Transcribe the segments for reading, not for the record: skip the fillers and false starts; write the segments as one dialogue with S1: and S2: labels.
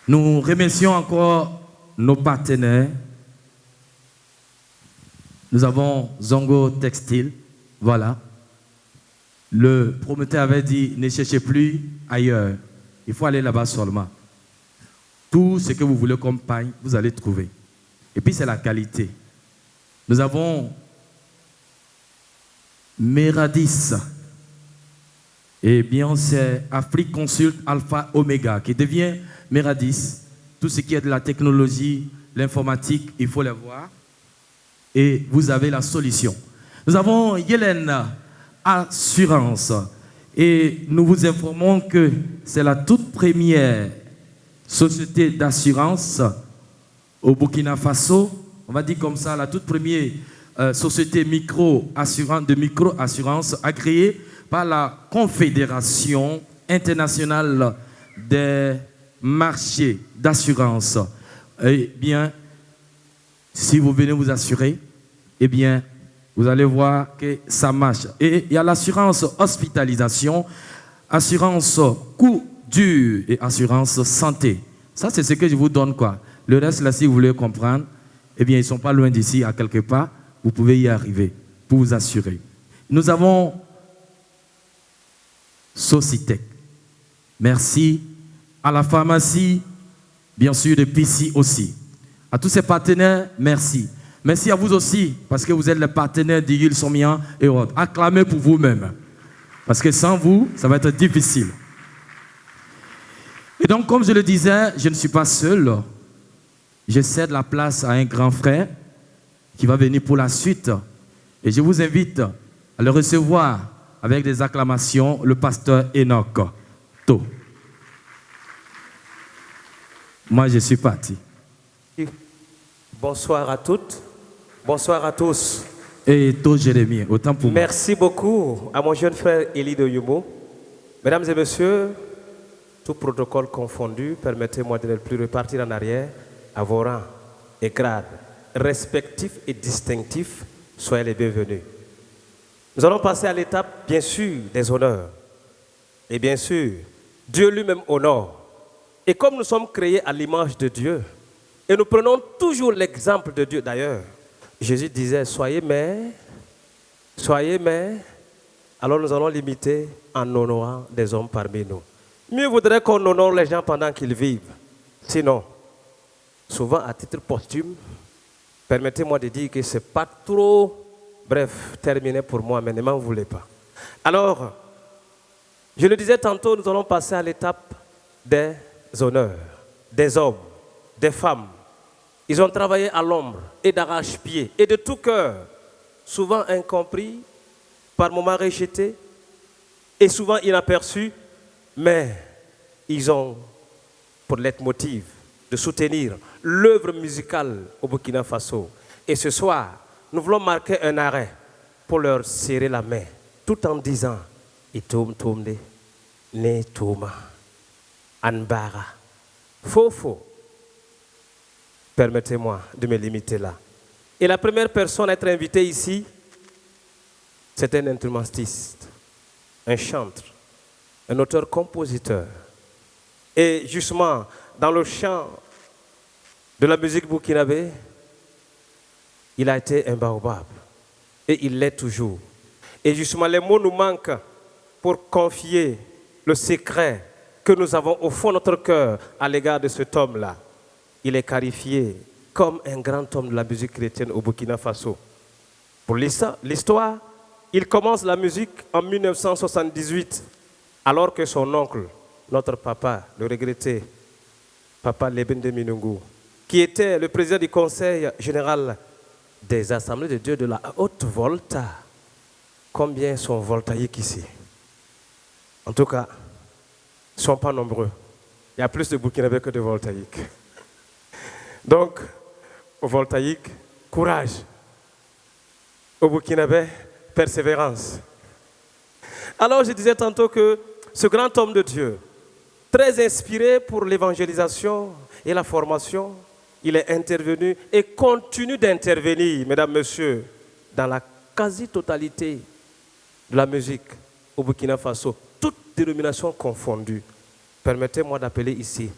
S1: Nous remercions encore nos partenaires. Nous avons Zongo Textile, voilà. Le promoteur avait dit, ne cherchez plus ailleurs. Il faut aller là-bas seulement. Tout ce que vous voulez comme paille, vous allez trouver. Et puis c'est la qualité. Nous avons Meradis. Et bien c'est Afrique Consult Alpha Omega qui devient Meradis. Tout ce qui est de la technologie, l'informatique, il faut le voir. Et vous avez la solution. Nous avons Yélène Assurance. Et nous vous informons que c'est la toute première société d'assurance au Burkina Faso. On va dire comme ça, la toute première société de micro-assurance agréée par la Confédération internationale des marchés d'assurance. Eh bien, si vous venez vous assurer, eh bien, vous allez voir que ça marche. Et il y a l'assurance hospitalisation, assurance coût dur et assurance santé. Ça, c'est ce que je vous donne, quoi. Le reste, là, si vous voulez comprendre, eh bien, ils ne sont pas loin d'ici, à quelque part. Vous pouvez y arriver pour vous assurer. Nous avons Socitech. Merci à la pharmacie, bien sûr, de PC aussi. À tous ces partenaires, merci. Merci à vous aussi, parce que vous êtes les partenaires d'Igul Somian et autres. Acclamez pour vous-même. Parce que sans vous, ça va être difficile. Et donc, comme je le disais, je ne suis pas seul. Je cède la place à un grand frère qui va venir pour la suite. Et je vous invite à le recevoir avec des acclamations, le pasteur Enoch To. Moi, je suis parti.
S2: Bonsoir à toutes, bonsoir à tous.
S1: Et To Jérémie, autant pour moi.
S2: Merci beaucoup à mon jeune frère Élie de Yumo. Mesdames et messieurs, tout protocole confondu, permettez-moi de ne plus repartir en arrière à vos rangs et grades respectifs et distinctifs. Soyez les bienvenus. Nous allons passer à l'étape, bien sûr, des honneurs. Et bien sûr, Dieu lui-même honore. Et comme nous sommes créés à l'image de Dieu, et nous prenons toujours l'exemple de Dieu d'ailleurs, Jésus disait, soyez mères, alors nous allons l'imiter en honorant des hommes parmi nous. Mieux vaudrait qu'on honore les gens pendant qu'ils vivent. Sinon, souvent à titre posthume, permettez-moi de dire que ce n'est pas trop, bref, terminé pour moi, mais ne m'en voulez pas. Alors, je le disais tantôt, nous allons passer à l'étape des honneurs, des hommes, des femmes. Ils ont travaillé à l'ombre et d'arrache-pied et de tout cœur, souvent incompris, par moments rejetés et souvent inaperçus, mais ils ont pour leitmotiv de soutenir l'œuvre musicale au Burkina Faso. Et ce soir, nous voulons marquer un arrêt pour leur serrer la main, tout en disant Itum tumde, ne tuma, anbara, fofo. Permettez-moi de me limiter là. Et la première personne à être invitée ici, c'est un instrumentiste, un chanteur, un auteur-compositeur. Et justement, dans le chant de la musique burkinabé, il a été un baobab. Et il l'est toujours. Et justement, les mots nous manquent pour confier le secret que nous avons au fond de notre cœur à l'égard de cet homme-là. Il est qualifié comme un grand homme de la musique chrétienne au Burkina Faso. Pour l'histoire, il commence la musique en 1978, alors que son oncle, notre papa, le regretté Papa Lebende Minungu, qui était le président du Conseil général des Assemblées de Dieu de la Haute-Volta. Combien sont voltaïques ici? En tout cas, ils ne sont pas nombreux. Il y a plus de Burkinabés que de voltaïques. Donc, au voltaïque, courage. Au Burkinabé, persévérance. Alors, je disais tantôt que ce grand homme de Dieu, très inspiré pour l'évangélisation et la formation, il est intervenu et continue d'intervenir, mesdames, messieurs, dans la quasi-totalité de la musique au Burkina Faso, toutes dénominations confondues. Permettez-moi d'appeler ici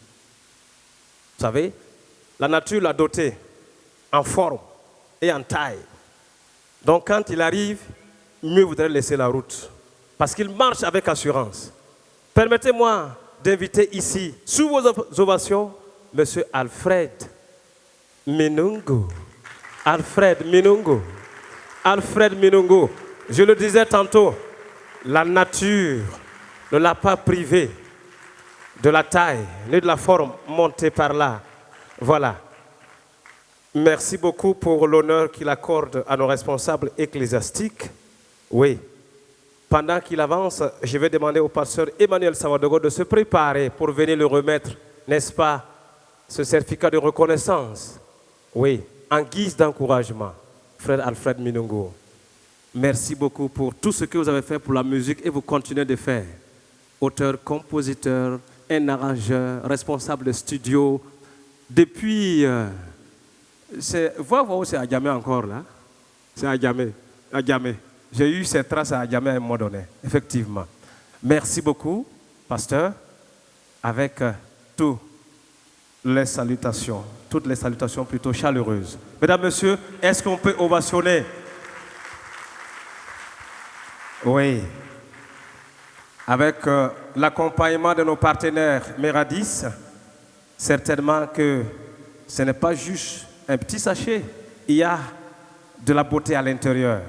S2: savez, la nature l'a doté en forme et en taille. Donc quand il arrive, mieux vaudrait laisser la route. Parce qu'il marche avec assurance. Permettez-moi d'inviter ici, sous vos ovations, M. Alfred Minungu. Alfred Minungu. Alfred Minungu. Je le disais tantôt, la nature ne l'a pas privé de la taille, ni de la forme montée par là. Voilà. Merci beaucoup pour l'honneur qu'il accorde à nos responsables ecclésiastiques. Oui. Pendant qu'il avance, je vais demander au pasteur Emmanuel Savadogo de se préparer pour venir le remettre, n'est-ce pas, ce certificat de reconnaissance. Oui, en guise d'encouragement. Frère Alfred Minungu, merci beaucoup pour tout ce que vous avez fait pour la musique et vous continuez de faire. Auteur, compositeur, un arrangeur, responsable de studio. Depuis... c'est à Djamé encore là. C'est à Djamé. J'ai eu ces traces à Djamé à un moment donné, effectivement. Merci beaucoup, pasteur, avec toutes les salutations plutôt chaleureuses. Mesdames, Messieurs, est-ce qu'on peut ovationner? Oui. Avec l'accompagnement de nos partenaires Méradis, certainement que ce n'est pas juste un petit sachet, il y a de la beauté à l'intérieur.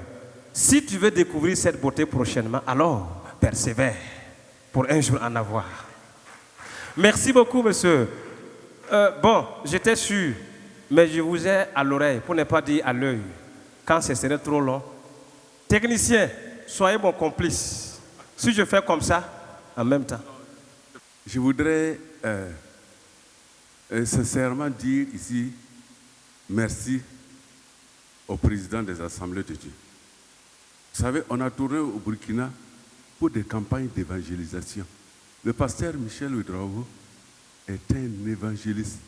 S2: Si tu veux découvrir cette beauté prochainement, alors persévère pour un jour en avoir. Merci beaucoup, monsieur. Bon, j'étais sûr, mais je vous ai à l'oreille, pour ne pas dire à l'œil, quand ce serait trop long. Technicien, soyez mon complice. Si je fais comme ça, en même temps.
S3: Je voudrais sincèrement dire ici merci au président des Assemblées de Dieu. Vous savez, on a tourné au Burkina pour des campagnes d'évangélisation. Le pasteur Michel Ouedraogo est un évangéliste,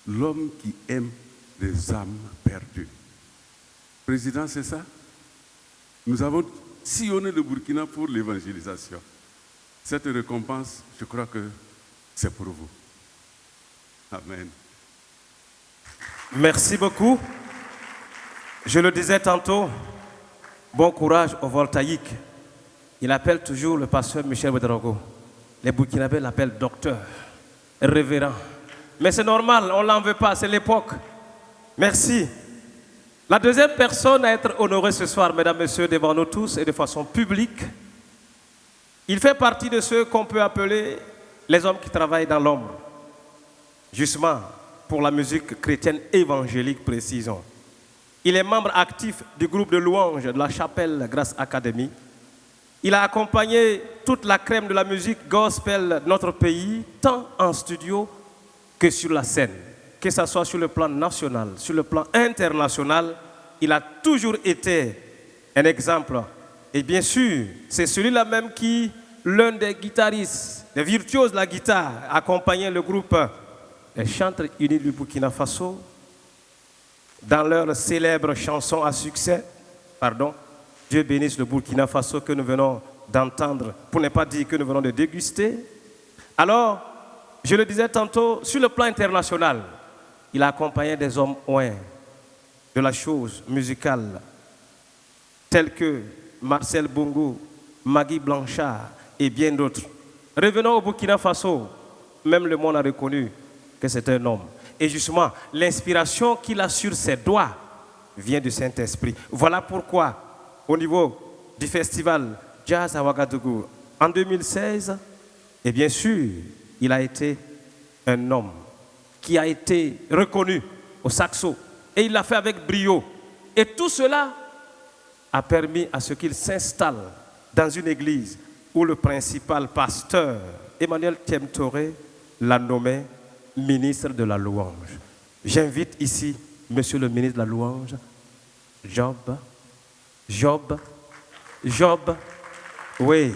S3: l'homme qui aime les âmes perdues. Président, c'est ça? Nous avons sillonné le Burkina pour l'évangélisation. Cette récompense, je crois que c'est pour vous. Amen.
S2: Merci beaucoup. Je le disais tantôt, bon courage au voltaïque. Il appelle toujours le pasteur Michel Ouedraogo. Les Burkinabés l'appellent docteur, révérend. Mais c'est normal, on ne l'en veut pas, c'est l'époque. Merci. La deuxième personne à être honorée ce soir, mesdames, messieurs, devant nous tous et de façon publique, il fait partie de ceux qu'on peut appeler les hommes qui travaillent dans l'ombre. Justement, pour la musique chrétienne évangélique, précisons. Il est membre actif du groupe de louanges de la Chapelle Grâce Academy. Il a accompagné toute la crème de la musique gospel de notre pays, tant en studio que sur la scène. Que ce soit sur le plan national, sur le plan international, il a toujours été un exemple. Et bien sûr, c'est celui-là même qui, l'un des guitaristes, des virtuoses de la guitare, accompagnait le groupe des Chantres Unis du Burkina Faso dans leur célèbre chanson à succès, Dieu bénisse le Burkina Faso que nous venons d'entendre, pour ne pas dire que nous venons de déguster. Alors, je le disais tantôt, sur le plan international, il a accompagné des hommes oints de la chose musicale, tels que Marcel Bongo, Magui Blanchard et bien d'autres. Revenons au Burkina Faso, même le monde a reconnu que c'est un homme. Et justement, l'inspiration qu'il a sur ses doigts vient du Saint-Esprit. Voilà pourquoi, au niveau du festival Jazz à Ouagadougou, en 2016, et bien sûr, il a été un homme qui a été reconnu au saxo. Et il l'a fait avec brio. Et tout cela a permis à ce qu'il s'installe dans une église où le principal pasteur, Emmanuel Thiemtoré, l'a nommé ministre de la louange. J'invite ici, monsieur le ministre de la louange, Job, oui.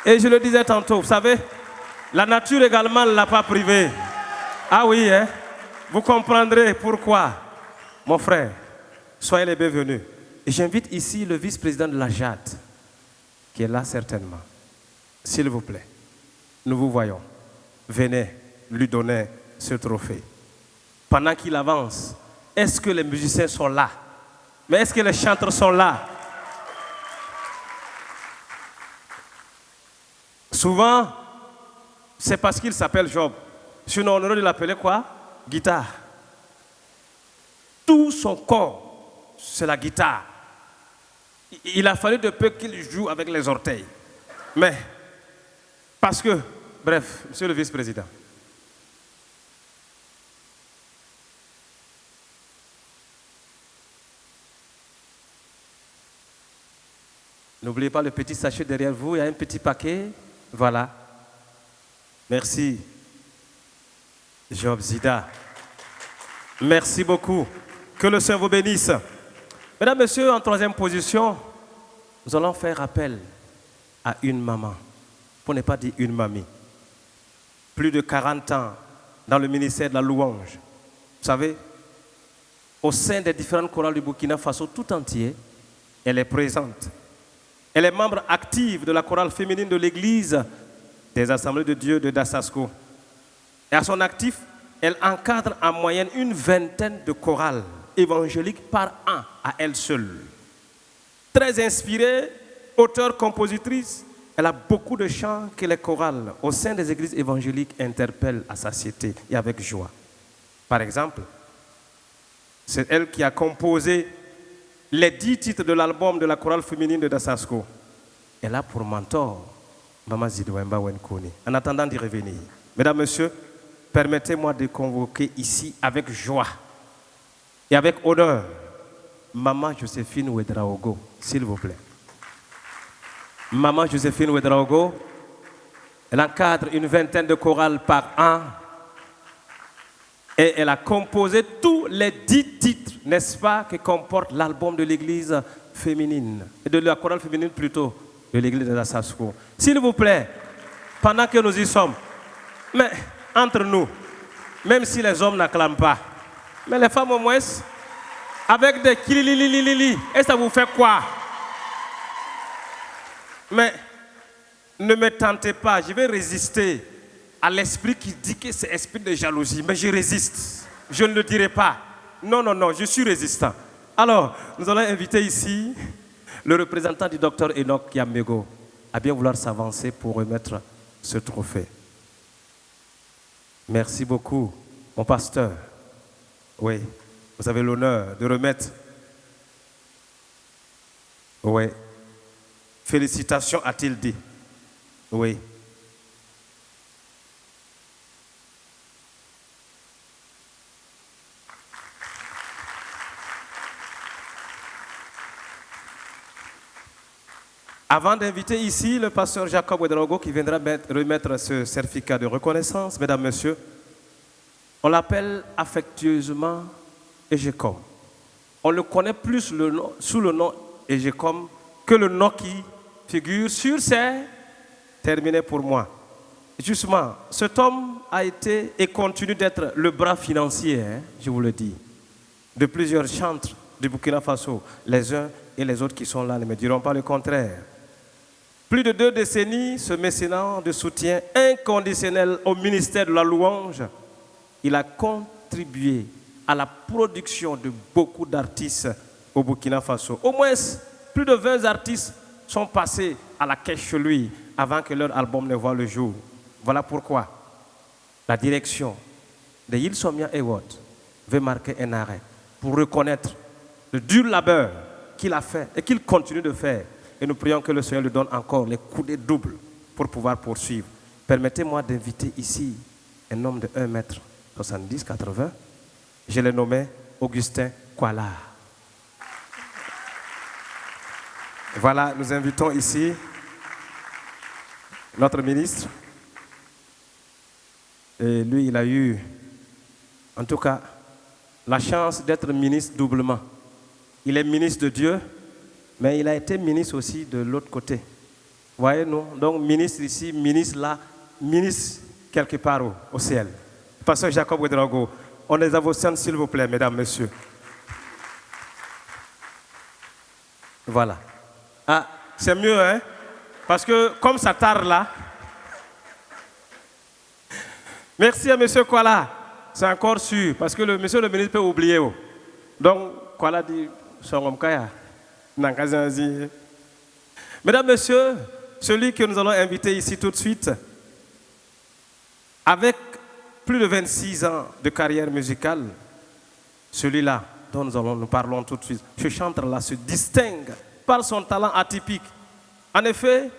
S2: Et je le disais tantôt, vous savez, la nature également ne l'a pas privé. Ah oui, hein? Vous comprendrez pourquoi. Mon frère, soyez les bienvenus. Et j'invite ici le vice-président de la JAD, qui est là certainement. S'il vous plaît, nous vous voyons. Venez lui donner ce trophée. Pendant qu'il avance, est-ce que les musiciens sont là? Mais est-ce que les chanteurs sont là? Souvent, c'est parce qu'il s'appelle Job. Sinon, on aurait dû l'appeler quoi? Guitare. Tout son corps, c'est la guitare. Il a fallu de peu qu'il joue avec les orteils. Mais, parce que, bref, monsieur le vice-président. N'oubliez pas le petit sachet derrière vous, il y a un petit paquet. Voilà. Merci. Job Zida. Merci beaucoup. Que le Seigneur vous bénisse. Mesdames, Messieurs, en troisième position, nous allons faire appel à une maman, pour ne pas dire une mamie. Plus de 40 ans dans le ministère de la louange. Vous savez, au sein des différentes chorales du Burkina Faso tout entier, elle est présente. Elle est membre active de la chorale féminine de l'église des Assemblées de Dieu de Dassasko. Et à son actif, elle encadre en moyenne une vingtaine de chorales évangéliques par an à elle seule. Très inspirée, auteure-compositrice, elle a beaucoup de chants que les chorales au sein des églises évangéliques interpellent à satiété et avec joie. Par exemple, c'est elle qui a composé les 10 titres de l'album de la chorale féminine de Dassasko. Elle a pour mentor Mama Zidouemba Wenkoni. En attendant d'y revenir, mesdames, messieurs, permettez-moi de convoquer ici avec joie et avec honneur Maman Joséphine Ouedraogo, s'il vous plaît. Maman Joséphine Ouedraogo, elle encadre une vingtaine de chorales par an et elle a composé tous les 10 titres, n'est-ce pas, que comporte l'album de l'église féminine, de la chorale féminine plutôt, de l'église de Dassasko. S'il vous plaît, pendant que nous y sommes, mais entre nous, même si les hommes n'acclament pas, mais les femmes au moins, avec des kililililili, et ça vous fait quoi? Mais ne me tentez pas, je vais résister à l'esprit qui dit que c'est esprit de jalousie, mais je résiste. Je ne le dirai pas. Non, non, non, je suis résistant. Alors, nous allons inviter ici le représentant du docteur Enoch Yamego à bien vouloir s'avancer pour remettre ce trophée. Merci beaucoup, mon pasteur. Oui, vous avez l'honneur de remettre. Oui. Félicitations, a-t-il dit. Oui. Avant d'inviter ici le pasteur Jacob Ouedraogo qui viendra remettre ce certificat de reconnaissance, mesdames, messieurs, on l'appelle affectueusement Ejecom. On le connaît plus sous le nom Ejecom que le nom qui figure sur ses terminé pour moi. Justement, cet homme a été et continue d'être le bras financier, je vous le dis, de plusieurs chantres du Burkina Faso. Les uns et les autres qui sont là ne me diront pas le contraire. Plus de 2 décennies, ce mécénat de soutien inconditionnel au ministère de la louange, il a contribué à la production de beaucoup d'artistes au Burkina Faso. Au moins, plus de 20 artistes sont passés à la caisse chez lui avant que leur album ne voie le jour. Voilà pourquoi la direction de Hillsomnia Award veut marquer un arrêt pour reconnaître le dur labeur qu'il a fait et qu'il continue de faire. Et nous prions que le Seigneur lui donne encore les coudées doubles pour pouvoir poursuivre. Permettez-moi d'inviter ici un homme de 1m70-80. Je l'ai nommé Augustin Kuala. Voilà, nous invitons ici notre ministre. Et lui, il a eu, en tout cas, la chance d'être ministre doublement. Il est ministre de Dieu, mais il a été ministre aussi de l'autre côté. Voyez-nous, donc ministre ici, ministre là, ministre quelque part au ciel. Pasteur Jacob Ouedraogo, on les avoue, s'il vous plaît, mesdames, messieurs. Voilà. Ah, c'est mieux, hein? Parce que comme ça tarde là. Merci à monsieur Kuala. c'est encore sûr, parce que le monsieur le ministre peut oublier. Oh. Donc, quoi l'a dit, mesdames, messieurs, celui que nous allons inviter ici tout de suite, avec plus de 26 ans de carrière musicale, celui-là dont nous parlons tout de suite, ce chanteur-là se distingue par son talent atypique. En effet,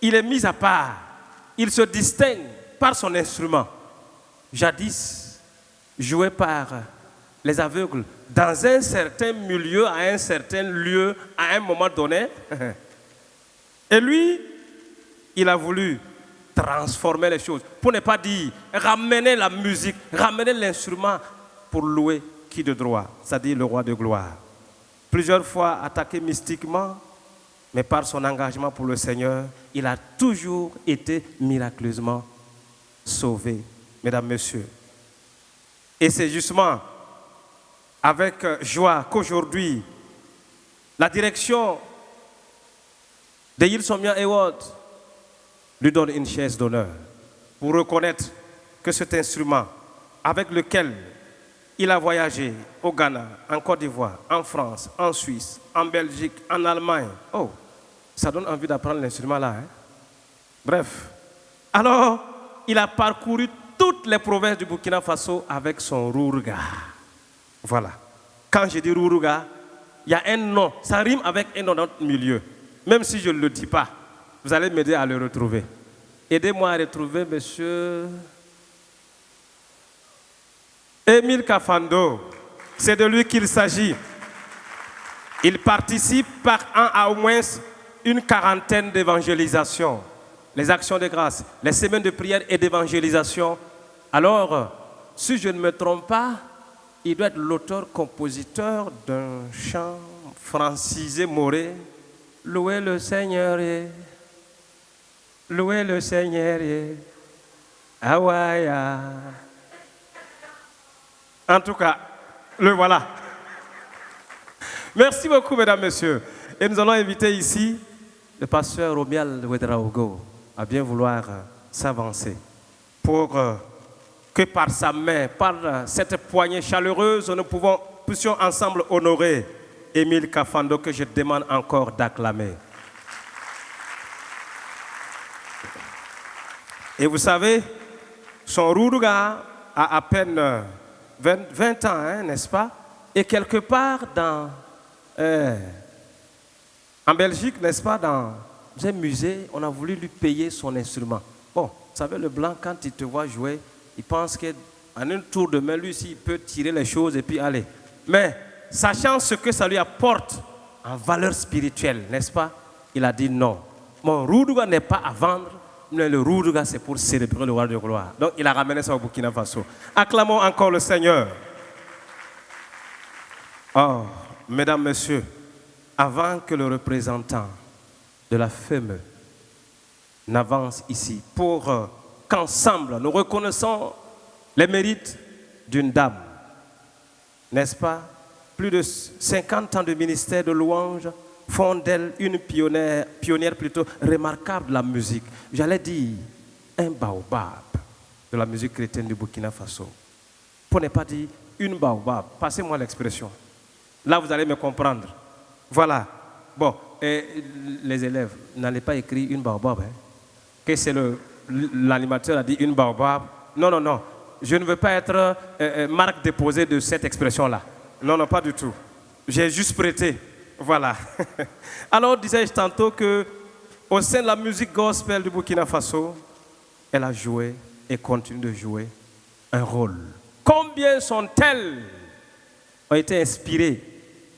S2: il est mis à part. Il se distingue par son instrument. Jadis, joué par les aveugles dans un certain milieu, à un certain lieu, à un moment donné. Et lui, il a voulu transformer les choses, pour ne pas dire ramener la musique, ramener l'instrument pour louer qui de droit, c'est-à-dire le roi de gloire. Plusieurs fois attaqué mystiquement, mais par son engagement pour le Seigneur, il a toujours été miraculeusement sauvé, mesdames, messieurs. Et c'est justement avec joie qu'aujourd'hui, la direction de Hillsong Award lui donne une chaise d'honneur pour reconnaître que cet instrument avec lequel il a voyagé au Ghana, en Côte d'Ivoire, en France, en Suisse, en Belgique, en Allemagne. Oh, ça donne envie d'apprendre l'instrument là. Hein? Bref. Alors, il a parcouru toutes les provinces du Burkina Faso avec son rourouga. Voilà. Quand je dis rourouga, il y a un nom. Ça rime avec un nom dans notre milieu. Même si je ne le dis pas, vous allez m'aider à le retrouver. Aidez-moi à retrouver monsieur Émile Kafando. C'est de lui qu'il s'agit. Il participe par an à au moins une quarantaine d'évangélisations. Les actions de grâce, les semaines de prière et d'évangélisation. Alors, si je ne me trompe pas, il doit être l'auteur-compositeur d'un chant francisé moré. Louez le Seigneur, louez le Seigneur, Awaya. En tout cas, le voilà. Merci beaucoup, mesdames, messieurs. Et nous allons inviter ici le pasteur Romial Ouedraogo à bien vouloir s'avancer pour que par sa main, par cette poignée chaleureuse, nous puissions ensemble honorer Émile Kafando, que je demande encore d'acclamer. Et vous savez, son rourouga a à peine 20 ans, hein, n'est-ce pas? Et quelque part en Belgique, n'est-ce pas, dans un musée, on a voulu lui payer son instrument. Bon, vous savez, le blanc, quand il te voit jouer, il pense qu'en un tour de main, lui aussi, il peut tirer les choses et puis aller. Mais, sachant ce que ça lui apporte en valeur spirituelle, n'est-ce pas? Il a dit non. Mon rourouga n'est pas à vendre, mais le rourouga, c'est pour célébrer le roi de gloire. Donc, il a ramené ça au Burkina Faso. Acclamons encore le Seigneur. Oh, mesdames, messieurs, avant que le représentant de la FEME n'avance ici, pour qu'ensemble nous reconnaissons les mérites d'une dame, n'est-ce pas? Plus de 50 ans de ministère de louange font d'elle une pionnière plutôt remarquable de la musique. J'allais dire un baobab de la musique chrétienne du Burkina Faso. Pour ne pas dire une baobab, passez-moi l'expression. Là, vous allez me comprendre. Voilà. Bon, et les élèves, n'allez pas écrire une baobab. Hein? Que c'est l'animateur a dit une baobab. Non, non, non. Je ne veux pas être marque déposée de cette expression-là. Non, non, pas du tout. J'ai juste prêté. Voilà. Alors, disais-je tantôt qu'au sein de la musique gospel du Burkina Faso, elle a joué et continue de jouer un rôle. Combien sont-elles ont été inspirées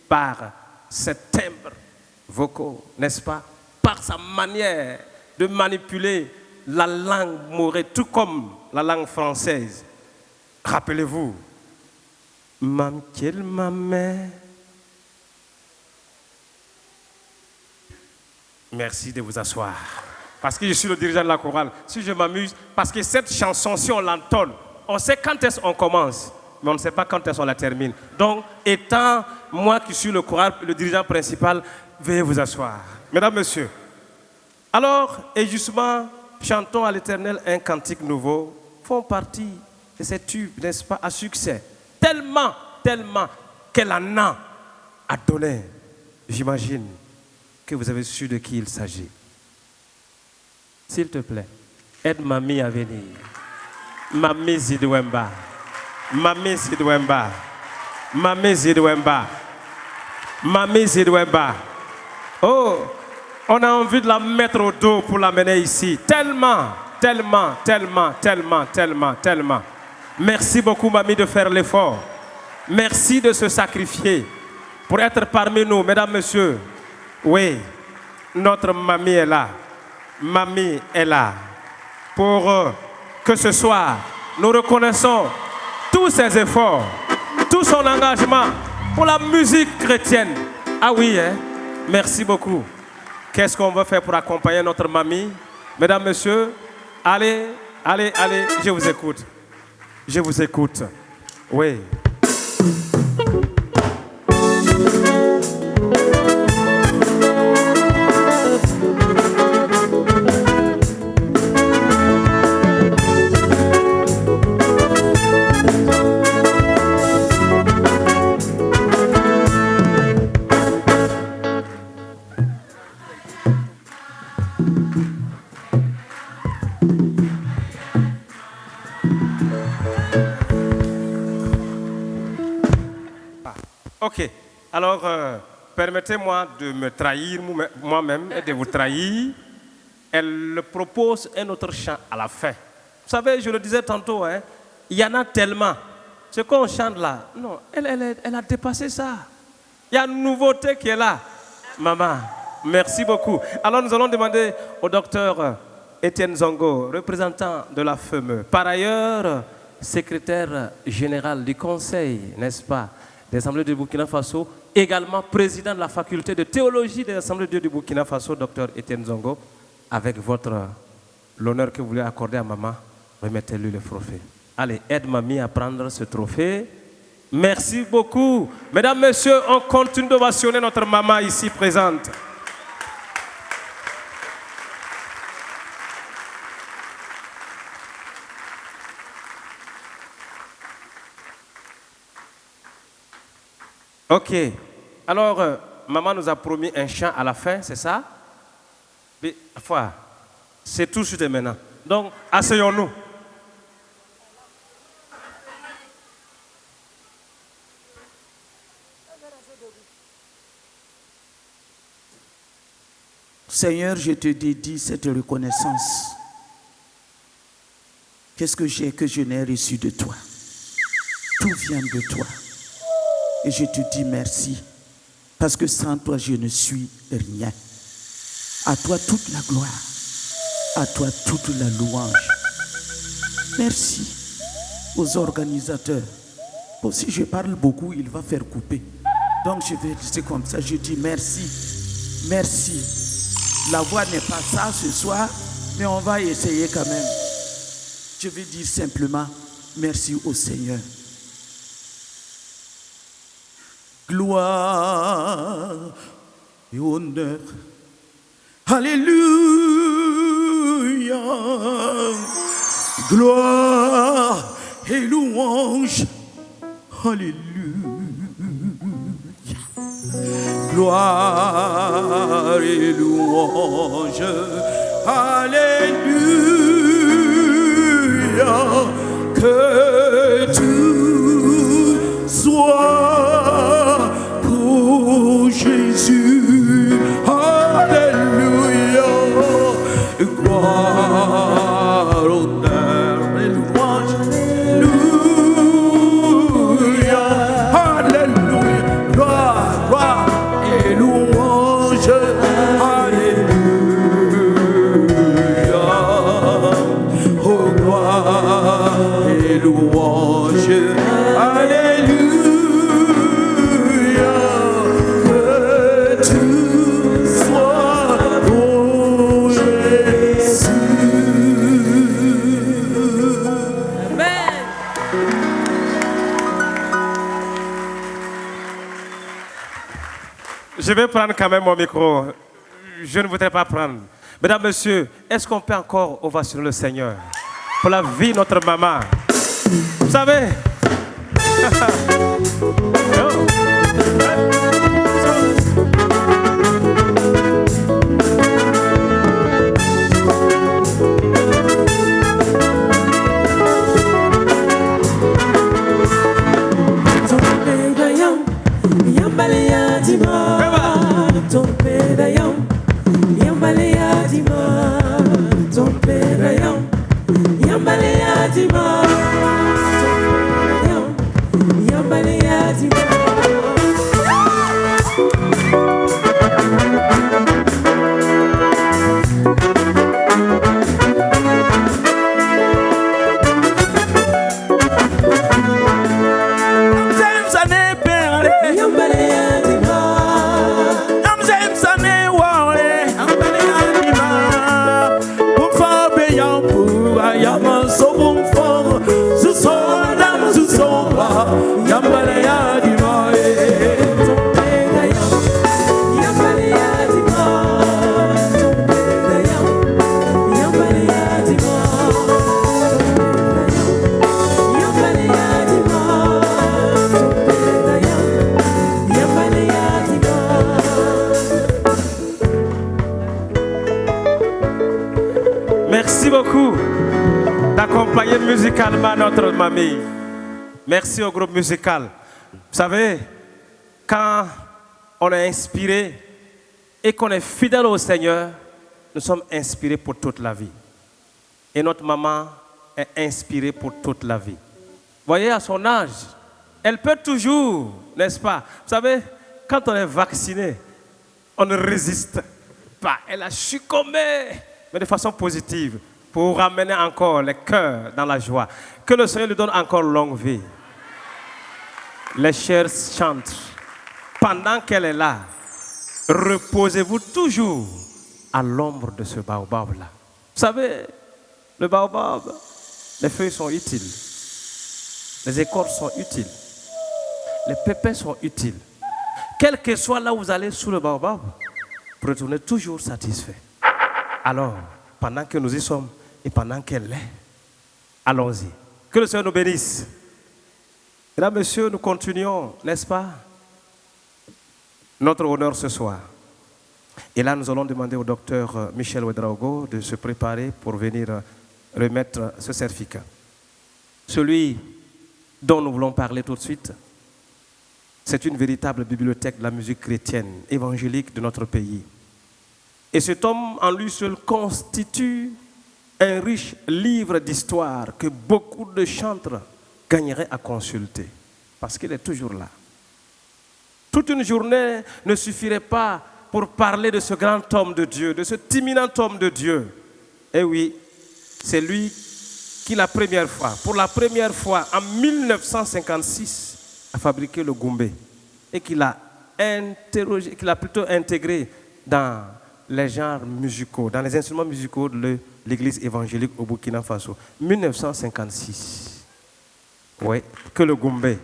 S2: par ses timbres vocaux, n'est-ce pas? Par sa manière de manipuler la langue morée, tout comme la langue française. Rappelez-vous, Mam Kiel Mamé. Merci de vous asseoir. Parce que je suis le dirigeant de la chorale. Si je m'amuse, parce que cette chanson, si on l'entonne, on sait quand est-ce qu'on commence, mais on ne sait pas quand est-ce qu'on la termine. Donc, étant moi qui suis le chorale, le dirigeant principal, veuillez vous asseoir. Mesdames, messieurs, alors, et justement, chantons à l'Éternel un cantique nouveau, font partie de ces tubes, n'est-ce pas, à succès. Tellement, tellement qu'elle en a à donner. J'imagine que vous avez su de qui il s'agit. S'il te plaît, aide mamie à venir. Mamie Zidouemba. Mamie Zidouemba. Mamie Zidouemba. Mamie Zidouemba. Oh, on a envie de la mettre au dos pour l'amener ici. Tellement, tellement, tellement, tellement, tellement, tellement. Merci beaucoup, mamie, de faire l'effort. Merci de se sacrifier pour être parmi nous, mesdames, messieurs. Oui, notre mamie est là. Mamie est là. Pour que ce soir, nous reconnaissons tous ses efforts, tout son engagement pour la musique chrétienne. Ah oui, hein? Merci beaucoup. Qu'est-ce qu'on va faire pour accompagner notre mamie? Mesdames, messieurs, allez, allez, allez, je vous écoute. Je vous écoute. Oui. Ok, alors permettez-moi de me trahir moi-même et de vous trahir. Elle propose un autre chant à la fin. Vous savez, je le disais tantôt, hein, il y en a tellement. Ce qu'on chante là, non, elle a dépassé ça. Il y a une nouveauté qui est là. Maman, merci beaucoup. Alors nous allons demander au docteur Étienne Zongo, représentant de la FEME, par ailleurs secrétaire général du conseil, n'est-ce pas, des Assemblées du Burkina Faso, également président de la faculté de théologie des Assemblées de Dieu du Burkina Faso, docteur Étienne Zongo, avec l'honneur que vous voulez accorder à maman, remettez-lui le trophée. Allez, aide mamie à prendre ce trophée. Merci beaucoup. Mesdames, messieurs, on continue d'ovationner notre maman ici présente. Ok. Alors, maman nous a promis un chant à la fin, c'est ça? Mais, c'est tout de suite maintenant. Donc, asseyons-nous.
S4: Seigneur, je te dédie cette reconnaissance. Qu'est-ce que j'ai que je n'ai reçu de toi? Tout vient de toi. Et je te dis merci, parce que sans toi, je ne suis rien. À toi toute la gloire, à toi toute la louange. Merci aux organisateurs. Bon, si je parle beaucoup, il va faire couper. Donc je vais rester comme ça, je dis merci, merci. La voix n'est pas ça ce soir, mais on va essayer quand même. Je vais dire simplement merci au Seigneur. Gloire et honneur. Alléluia. Gloire et louange. Alléluia. Gloire et louange. Alléluia. Que tout soit pour Jésus. Alléluia. Gloire, honneur et louange. Alléluia. Alléluia. Gloire et louange. Alléluia. Oh, gloire et louange. Alléluia.
S2: Je vais prendre quand même mon micro. Je ne voudrais pas prendre. Mesdames, messieurs, est-ce qu'on peut encore ovationner le Seigneur pour la vie de notre maman? Vous savez, merci beaucoup d'accompagner musicalement notre mamie. Merci au groupe musical. Vous savez, quand on est inspiré et qu'on est fidèle au Seigneur, nous sommes inspirés pour toute la vie. Et notre maman est inspirée pour toute la vie. Vous voyez, à son âge, elle peut toujours, n'est-ce pas? Vous savez, quand on est vacciné, on ne résiste pas. Elle a succombé, mais de façon positive, pour ramener encore les cœurs dans la joie. Que le Seigneur lui donne encore longue vie. Les chers chantent. Pendant qu'elle est là, reposez-vous toujours à l'ombre de ce baobab-là. Vous savez, le baobab, les feuilles sont utiles. Les écorces sont utiles. Les pépins sont utiles. Quel que soit là où vous allez sous le baobab, vous retournez toujours satisfait. Alors, pendant que nous y sommes et pendant qu'elle est, allons-y. Que le Seigneur nous bénisse. Mesdames, Messieurs, nous continuons, n'est-ce pas, notre honneur ce soir. Et là, nous allons demander au docteur Michel Ouedraogo de se préparer pour venir remettre ce certificat. Celui dont nous voulons parler tout de suite, c'est une véritable bibliothèque de la musique chrétienne, évangélique de notre pays. Et cet homme en lui seul constitue un riche livre d'histoire que beaucoup de chantres gagneraient à consulter, parce qu'il est toujours là. Toute une journée ne suffirait pas pour parler de ce grand homme de Dieu, de cet imminent homme de Dieu. Et oui, c'est lui qui pour la première fois, en 1956, a fabriqué le goumbé et qu'il a plutôt intégré dans les genres musicaux, dans les instruments musicaux de l'église évangélique au Burkina Faso. 1956. Oui, que le goumbé.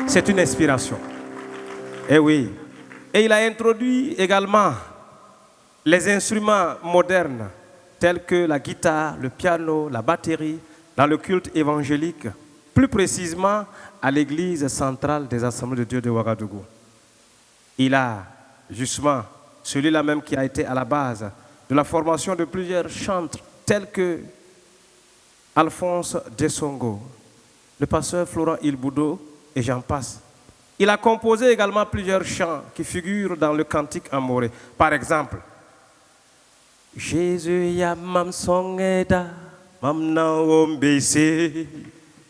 S2: C'est une inspiration. Et oui. Et il a introduit également les instruments modernes tels que la guitare, le piano, la batterie, dans le culte évangélique, plus précisément à l'église centrale des Assemblées de Dieu de Ouagadougou. Il a justement celui-là même qui a été à la base de la formation de plusieurs chantres tels que Alphonse Dessongo, le pasteur Florent Ilboudo et j'en passe. Il a composé également plusieurs chants qui figurent dans le cantique amoré. Par exemple, Jésus ya mam songeda mam na wombisi,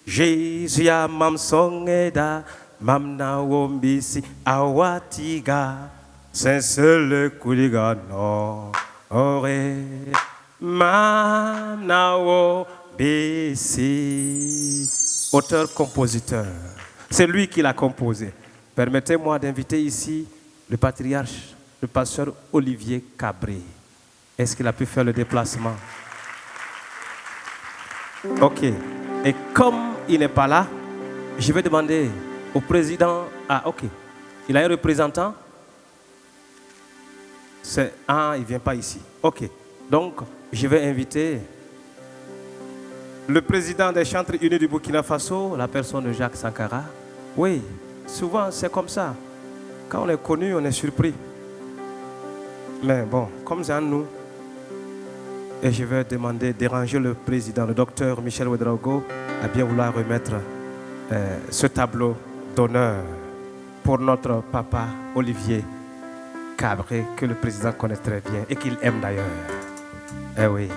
S2: Jésus ya mam songeda mam na wombisi, awatiga sensele kuliga no ore mam na wombisi. Auteur-compositeur. C'est lui qui l'a composé. Permettez-moi d'inviter ici le patriarche, le pasteur Olivier Cabré. Est-ce qu'il a pu faire le déplacement? Ok. Et comme il n'est pas là, je vais demander au président... Ah, ok. Il a un représentant? Ah, il ne vient pas ici. Ok. Donc, je vais inviter le président des Chantres Unis du Burkina Faso, la personne de Jacques Sankara. Oui, souvent c'est comme ça. Quand on est connu, on est surpris. Mais bon, comme c'est en nous, et je vais déranger le président, le docteur Michel Ouedraogo, à bien vouloir remettre ce tableau d'honneur pour notre papa Olivier Cabré, que le président connaît très bien et qu'il aime d'ailleurs. Eh oui.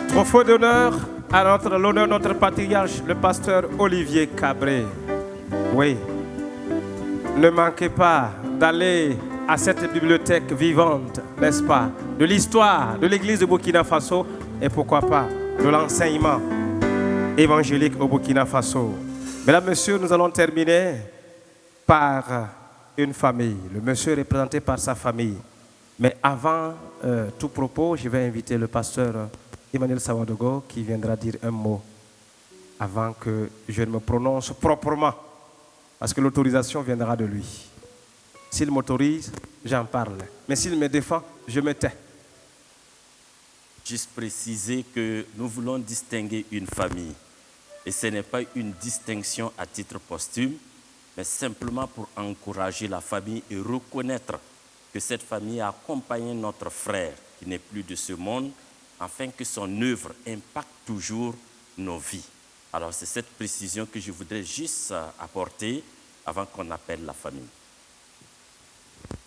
S2: Trophée d'honneur à l'honneur de notre patriarche, le pasteur Olivier Cabré. Oui, ne manquez pas d'aller à cette bibliothèque vivante, n'est-ce pas, de l'histoire de l'église de Burkina Faso et pourquoi pas de l'enseignement évangélique au Burkina Faso. Mesdames, Messieurs, nous allons terminer par une famille. Le monsieur est représenté par sa famille. Mais avant tout propos, je vais inviter le pasteur Emmanuel Sawadogo qui viendra dire un mot avant que je ne me prononce proprement, parce que l'autorisation viendra de lui. S'il m'autorise, j'en parle. Mais s'il me défend, je me tais.
S5: Juste préciser que nous voulons distinguer une famille. Et ce n'est pas une distinction à titre posthume, mais simplement pour encourager la famille et reconnaître que cette famille a accompagné notre frère qui n'est plus de ce monde, afin que son œuvre impacte toujours nos vies. Alors c'est cette précision que je voudrais juste apporter avant qu'on appelle la famille.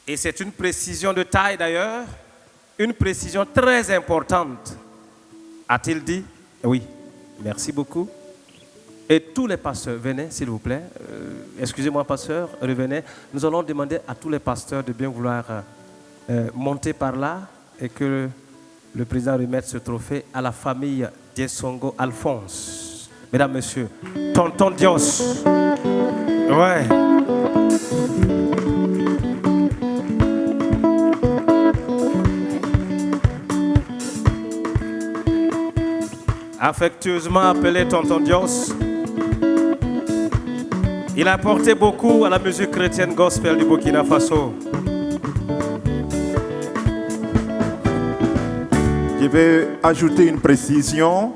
S2: Et c'est une précision de taille d'ailleurs, une précision très importante. A-t-il dit? Oui, merci beaucoup. Et tous les pasteurs, venez s'il vous plaît. Excusez-moi pasteur, revenez. Nous allons demander à tous les pasteurs de bien vouloir monter par là et que le président remette ce trophée à la famille Diesongo Alphonse. Mesdames, Messieurs, Tonton Dios. Ouais. Affectueusement appelé Tonton Dios. Il a apporté beaucoup à la musique chrétienne gospel du Burkina Faso.
S6: Je vais ajouter une précision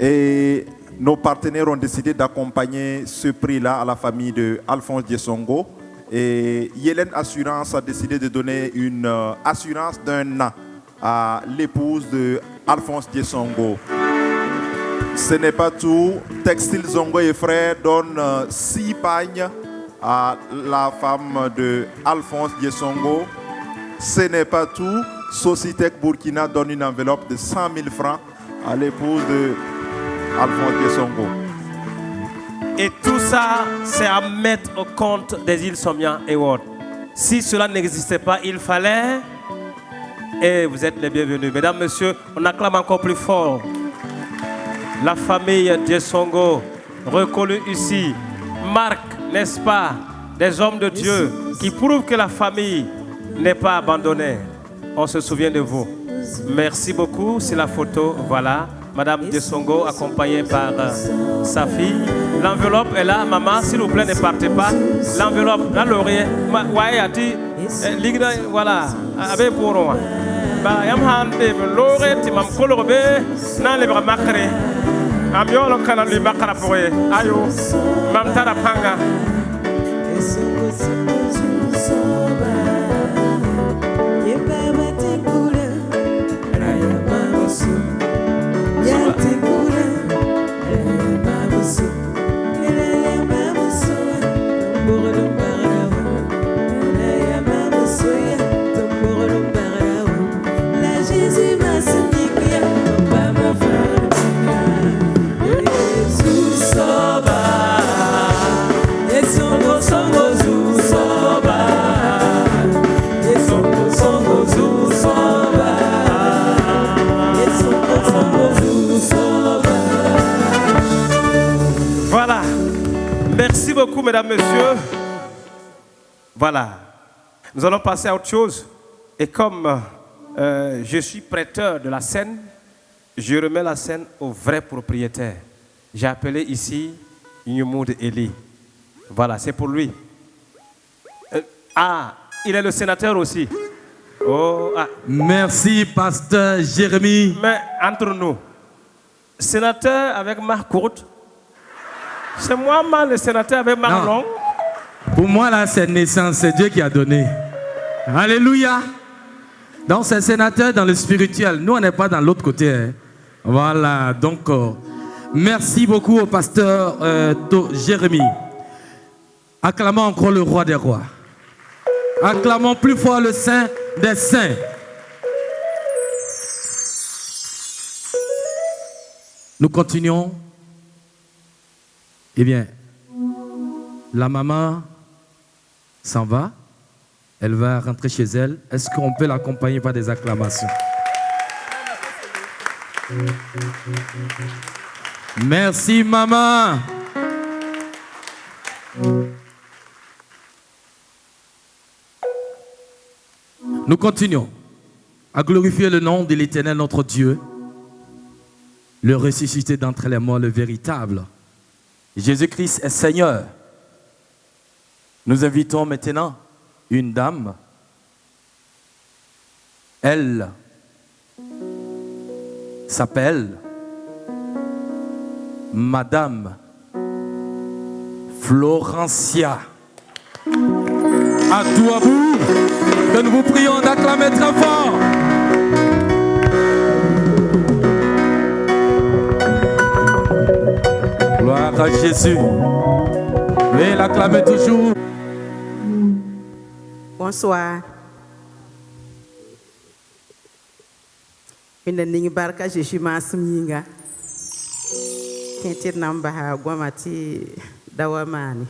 S6: et nos partenaires ont décidé d'accompagner ce prix-là à la famille de Alphonse Diesongo et Yélène Assurance a décidé de donner une assurance d'1 an à l'épouse de Alphonse Diesongo. Ce n'est pas tout. Textile Zongo et Frères donne 6 pagnes à la femme de Alphonse Diesongo. Ce n'est pas tout. Socitech Burkina donne une enveloppe de 100 000 francs à l'épouse de Alphonse Diesongo.
S2: Et tout ça, c'est à mettre au compte des îles Sommian et Ward. Si cela n'existait pas, il fallait... Et vous êtes les bienvenus. Mesdames, Messieurs, on acclame encore plus fort la famille Diesongo, reconnue ici, marque, n'est-ce pas, des hommes de Dieu qui prouvent que la famille n'est pas abandonnée. On se souvient de vous. Merci beaucoup. C'est la photo. Voilà. Madame Diesongo accompagnée par sa fille. L'enveloppe est là. Maman, s'il vous plaît, ne partez pas. L'enveloppe, là, l'oreiller. Ouais, a dit, voilà. Avec pour moi. Yam hande l'oreille, tu m'as coloré. Nan les bras macrés. Amion, le canal du macra pour eux. Ayo. Mam tarapanga. Voilà. Merci beaucoup, mesdames, messieurs. Voilà. Nous allons passer à autre chose. Et comme je suis prêteur de la scène, je remets la scène au vrai propriétaire. J'ai appelé ici Nyumoud Eli. Voilà, c'est pour lui. Il est le sénateur aussi.
S1: Merci, pasteur Jérémy.
S2: Mais entre nous, sénateur avec Marc courte, c'est moi le sénateur avec Marc long.
S1: Pour moi, là, c'est naissance, c'est Dieu qui a donné. Alléluia. Donc, c'est sénateur dans le spirituel. Nous, on n'est pas dans l'autre côté. Hein. Voilà, donc, merci beaucoup au pasteur Jérémy. Acclamons encore le roi des rois. Acclamons plus fort le Saint des saints. Nous continuons. Eh bien, la maman s'en va. Elle va rentrer chez elle. Est-ce qu'on peut l'accompagner par des acclamations? Merci, maman. Nous continuons à glorifier le nom de l'Éternel, notre Dieu, le ressuscité d'entre les morts, le véritable. Jésus-Christ est Seigneur. Nous invitons maintenant une dame. Elle s'appelle Madame Florencia Adouabou, que nous vous prions d'acclamer très fort. Gloire à Jésus. Oui, l'acclamez toujours.
S7: Bonsoir. Ina ningi barka Jésus masumyinga. Kentir namba ha gwamati dawamani.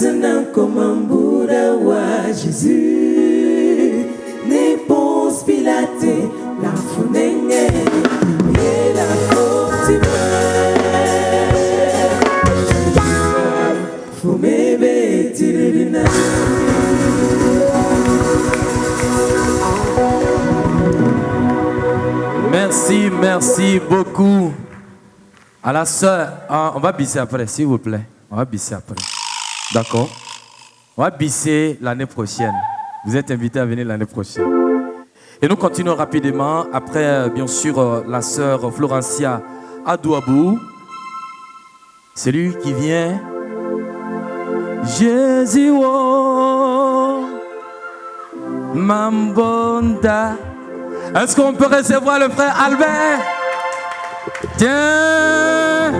S8: Maintenant comme un Bouddha wa Jésus ne pense Pilate la funenge et la fortima fumebe tirina.
S1: Merci beaucoup à la sœur. On va bisser après, s'il vous plaît. On va bisser après. D'accord. On va bisser l'année prochaine. Vous êtes invités à venir l'année prochaine. Et nous continuons rapidement. Après, bien sûr, la sœur Florencia Adouabou. C'est lui qui vient. Jésus, oh, Mambonda. Est-ce qu'on peut recevoir le frère Albert? Tiens.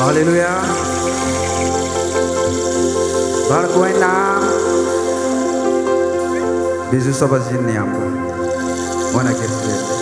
S9: Alléluia. Barcoena. Bisous sabazini hapa. Bwana Kristo.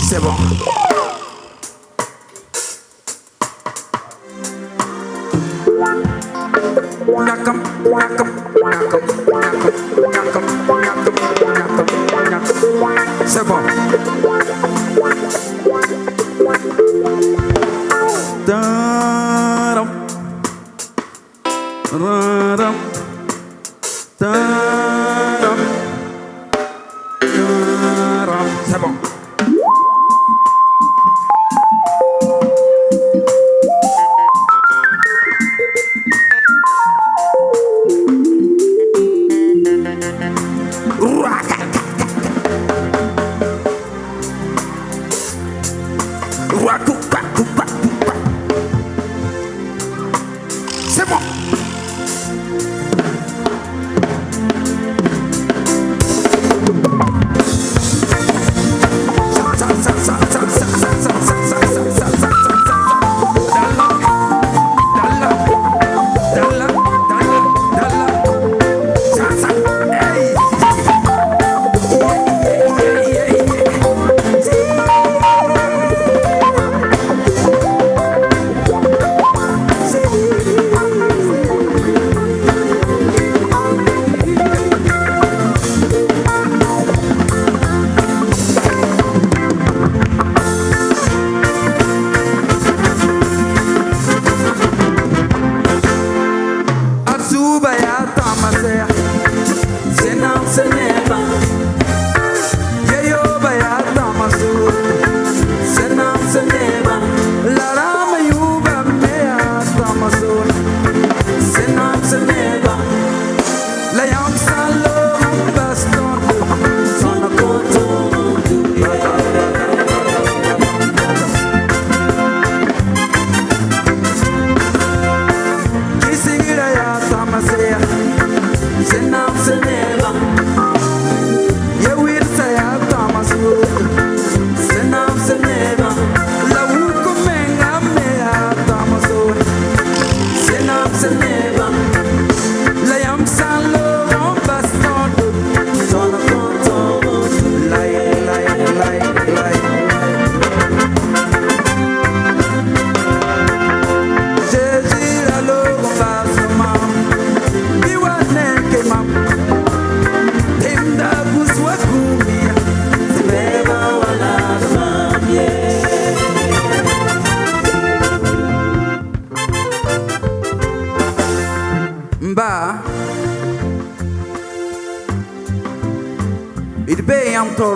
S4: C'est bon. C'est bon. Taram. Raram. Taram. Taram. C'est bon.
S10: C'est bon.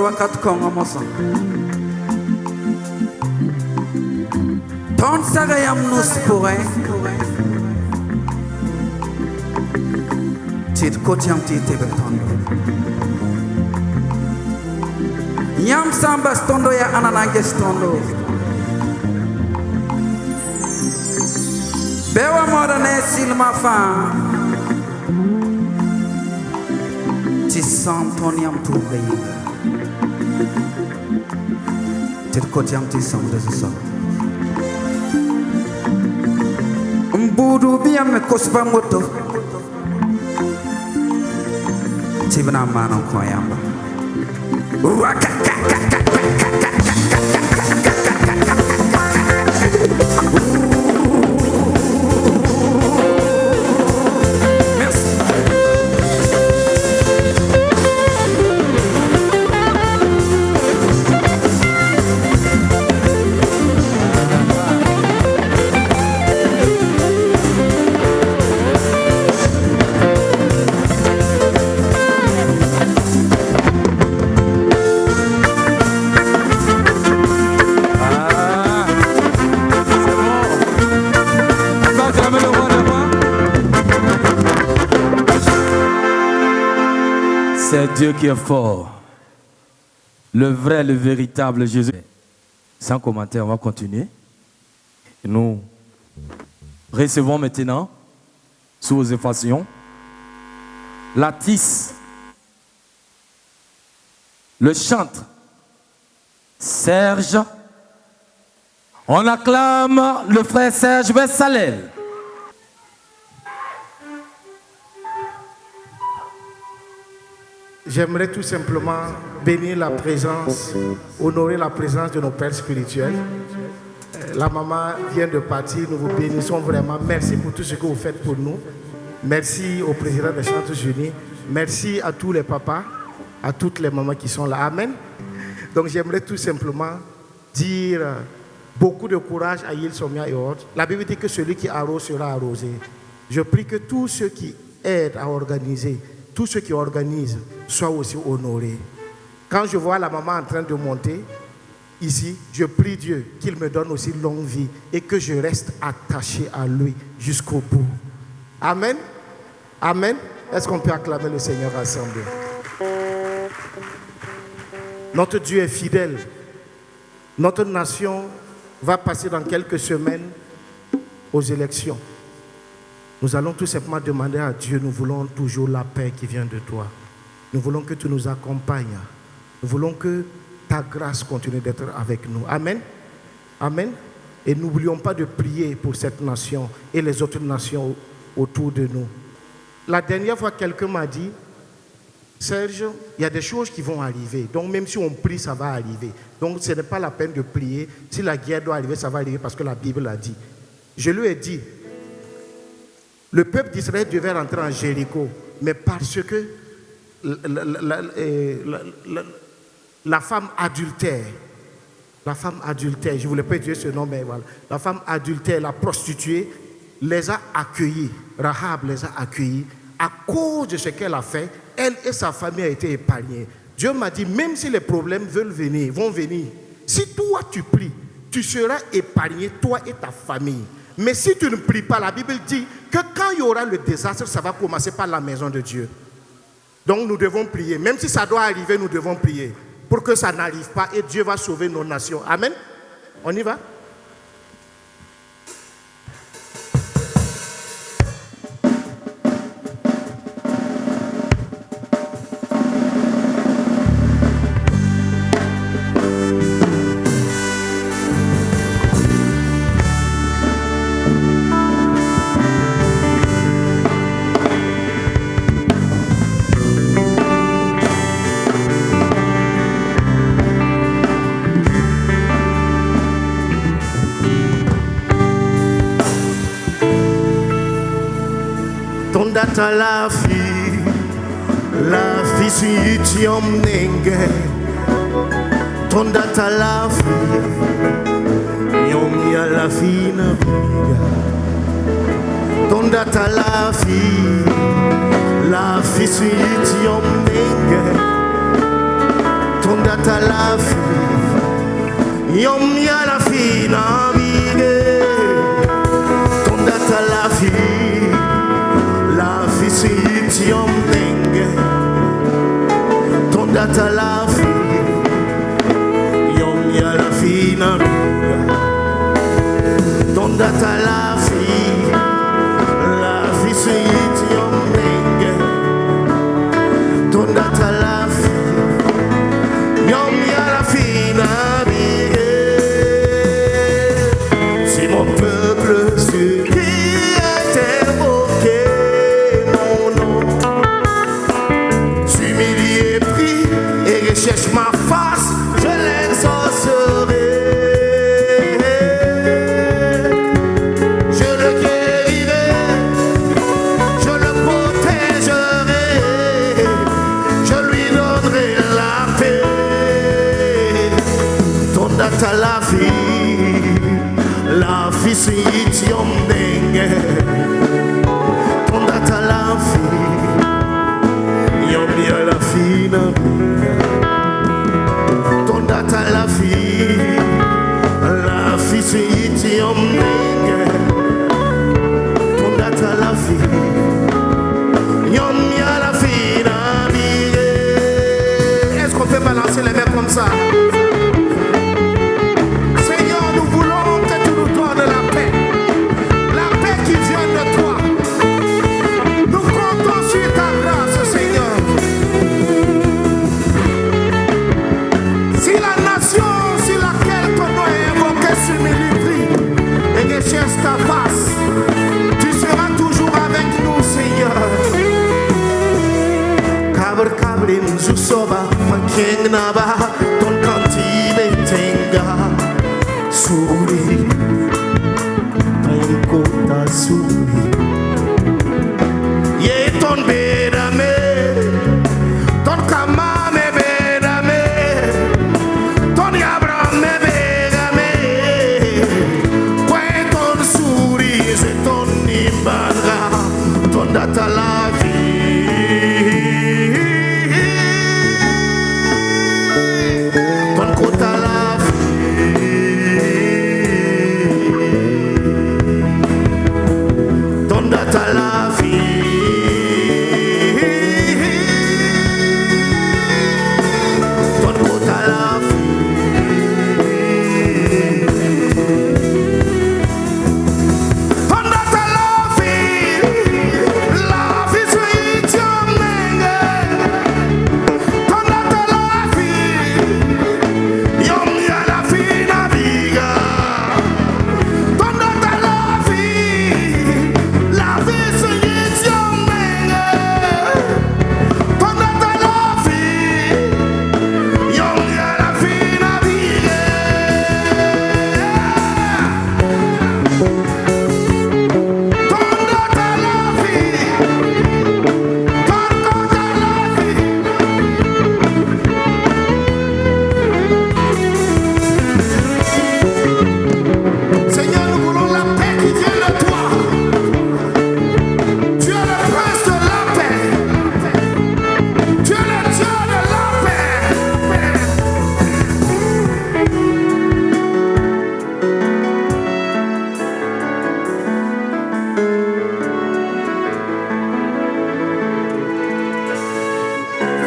S4: Wakat kongo mosa ton saga yam nus pourrait tit kotiam tite betondo yam samba stondo ya anana gestondo bewa moda ne silma fa ti santoniam tuga Kotiam ti sang de sa Mbudu biam me kosba moto Tivana mano koyamba
S1: C'est Dieu qui est fort. Le vrai, le véritable Jésus. Sans commentaire, on va continuer. Et nous recevons maintenant, sous vos effations, l'artiste, le chantre, Serge. On acclame le frère Serge Bessalel.
S11: J'aimerais tout simplement bénir la présence, honorer la présence de nos pères spirituels. La maman vient de partir, nous vous bénissons vraiment. Merci pour tout ce que vous faites pour nous. Merci au président des Chantres Unis. Merci à tous les papas, à toutes les mamans qui sont là. Amen. Donc j'aimerais tout simplement dire beaucoup de courage à Île Somia et autres. La Bible dit que celui qui arrose sera arrosé. Je prie que tous ceux qui aident à organiser, tous ceux qui organisent, soient aussi honorés. Quand je vois la maman en train de monter ici, je prie Dieu qu'il me donne aussi longue vie et que je reste attaché à lui jusqu'au bout. Amen. Amen. Est-ce qu'on peut acclamer le Seigneur ensemble? Notre Dieu est fidèle. Notre nation va passer dans quelques semaines aux élections. Nous allons tout simplement demander à Dieu, nous voulons toujours la paix qui vient de toi. Nous voulons que tu nous accompagnes. Nous voulons que ta grâce continue d'être avec nous. Amen. Amen. Et n'oublions pas de prier pour cette nation et les autres nations autour de nous. La dernière fois, quelqu'un m'a dit, Serge, il y a des choses qui vont arriver. Donc même si on prie, ça va arriver. Donc ce n'est pas la peine de prier. Si la guerre doit arriver, ça va arriver parce que la Bible l'a dit. Je lui ai dit, le peuple d'Israël devait rentrer en Jéricho, mais parce que la femme adultère, je ne voulais pas utiliser ce nom, mais voilà, la femme adultère, la prostituée, les a accueillis. Rahab les a accueillis. À cause de ce qu'elle a fait, elle et sa famille ont été épargnées. Dieu m'a dit, même si les problèmes vont venir, si toi tu pries, tu seras épargné, toi et ta famille. Mais si tu ne pries pas, la Bible dit que quand il y aura le désastre, ça va commencer par la maison de Dieu. Donc nous devons prier. Même si ça doit arriver, nous devons prier pour que ça n'arrive pas et Dieu va sauver nos nations. Amen. On y va? La fille si tu nenge, ton data la fille, yom ya la fille na biga, ton data la fille si tu nenge, ton data la fille, yom ya la fille na biga, ton data la fille. La fille si tu m'engue, ton data la fille, yom ya la fille na biga, ton data la fille si tu m'engue, ton data la fille, yom ya la fille na biga. Si mon peuple se cherche ma face, je l'exaucerai. Je le guérirai, je le protégerai, je lui donnerai la paix. Ton data la fille si tu m'engue, ton data la fille, yom ya la fille na biga. La fille si tu m'engue, ton data la fille, yom ya la fille na biga. Est-ce qu'on peut balancer les mains comme ça? Seigneur, nous voulons que tu nous donnes la paix qui vient de toi. Nous comptons sur ta grâce, Seigneur. Si la nation sur laquelle ton nom est invoqué s'humilie et que cherche ta face, tu seras toujours avec nous, Seigneur. Kabr kabrin zusoba making naba ton kantine tenga suri ton kota suri ye ton bedame ton kamame bedame ton Abraham bedame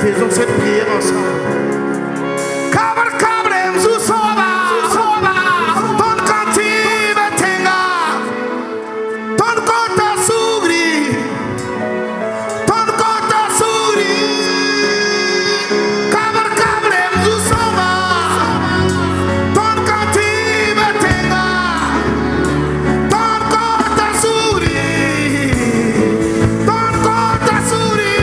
S11: Faisons cette prière ensemble. Kabar kabrem zusoba, ton kanti betenga, ton kota sugri, kabar kabrem zusoba, ton kanti betenga, ton kota sugri, ton kota sugri.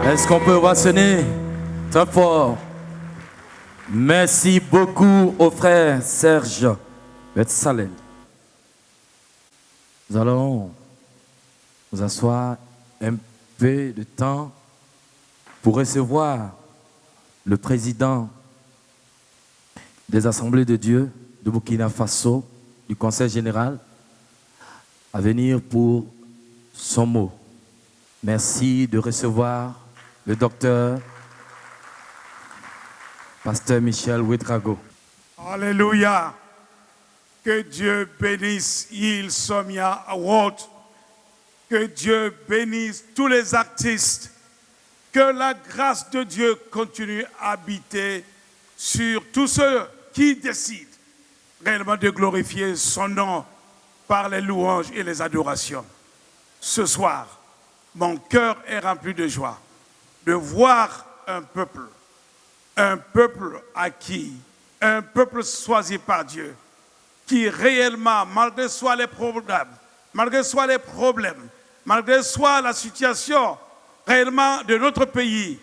S1: Est-ce qu'on peut vassonner très fort? Merci beaucoup au frère Serge Betsalel. Nous allons nous asseoir un peu de temps pour recevoir le président des Assemblées de Dieu de Burkina Faso, du Conseil général, à venir pour son mot. Merci de recevoir le docteur Pasteur Michel Ouedraogo.
S10: Alléluia. Que Dieu bénisse Il Somia Award. Que Dieu bénisse tous les artistes. Que la grâce de Dieu continue à habiter sur tous ceux qui décident réellement de glorifier son nom par les louanges et les adorations. Ce soir, mon cœur est rempli de joie de voir un peuple acquis, un peuple choisi par Dieu, qui réellement, malgré soit les problèmes, malgré soit la situation réellement de notre pays,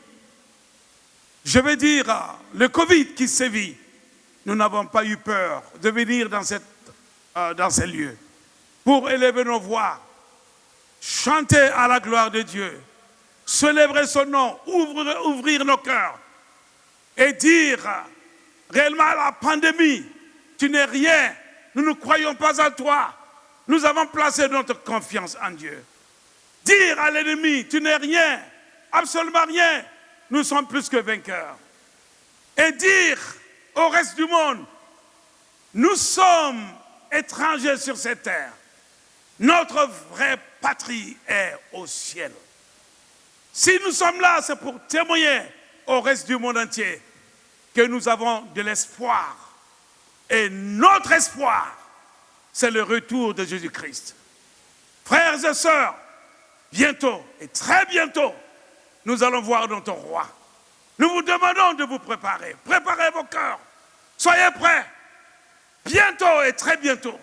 S10: je veux dire, le Covid qui sévit, nous n'avons pas eu peur de venir dans ces lieux pour élever nos voix, chanter à la gloire de Dieu, célébrer son nom, ouvrir nos cœurs et dire réellement à la pandémie, tu n'es rien, nous ne croyons pas à toi, nous avons placé notre confiance en Dieu. Dire à l'ennemi, tu n'es rien, absolument rien, nous sommes plus que vainqueurs. Et dire au reste du monde, nous sommes étrangers sur cette terre. Notre vraie patrie est au ciel. Si nous sommes là, c'est pour témoigner au reste du monde entier que nous avons de l'espoir. Et notre espoir, c'est le retour de Jésus-Christ. Frères et sœurs, bientôt, et très bientôt, nous allons voir notre roi. Nous vous demandons de vous préparer. Préparez vos cœurs. Soyez prêts. Bientôt et très bientôt,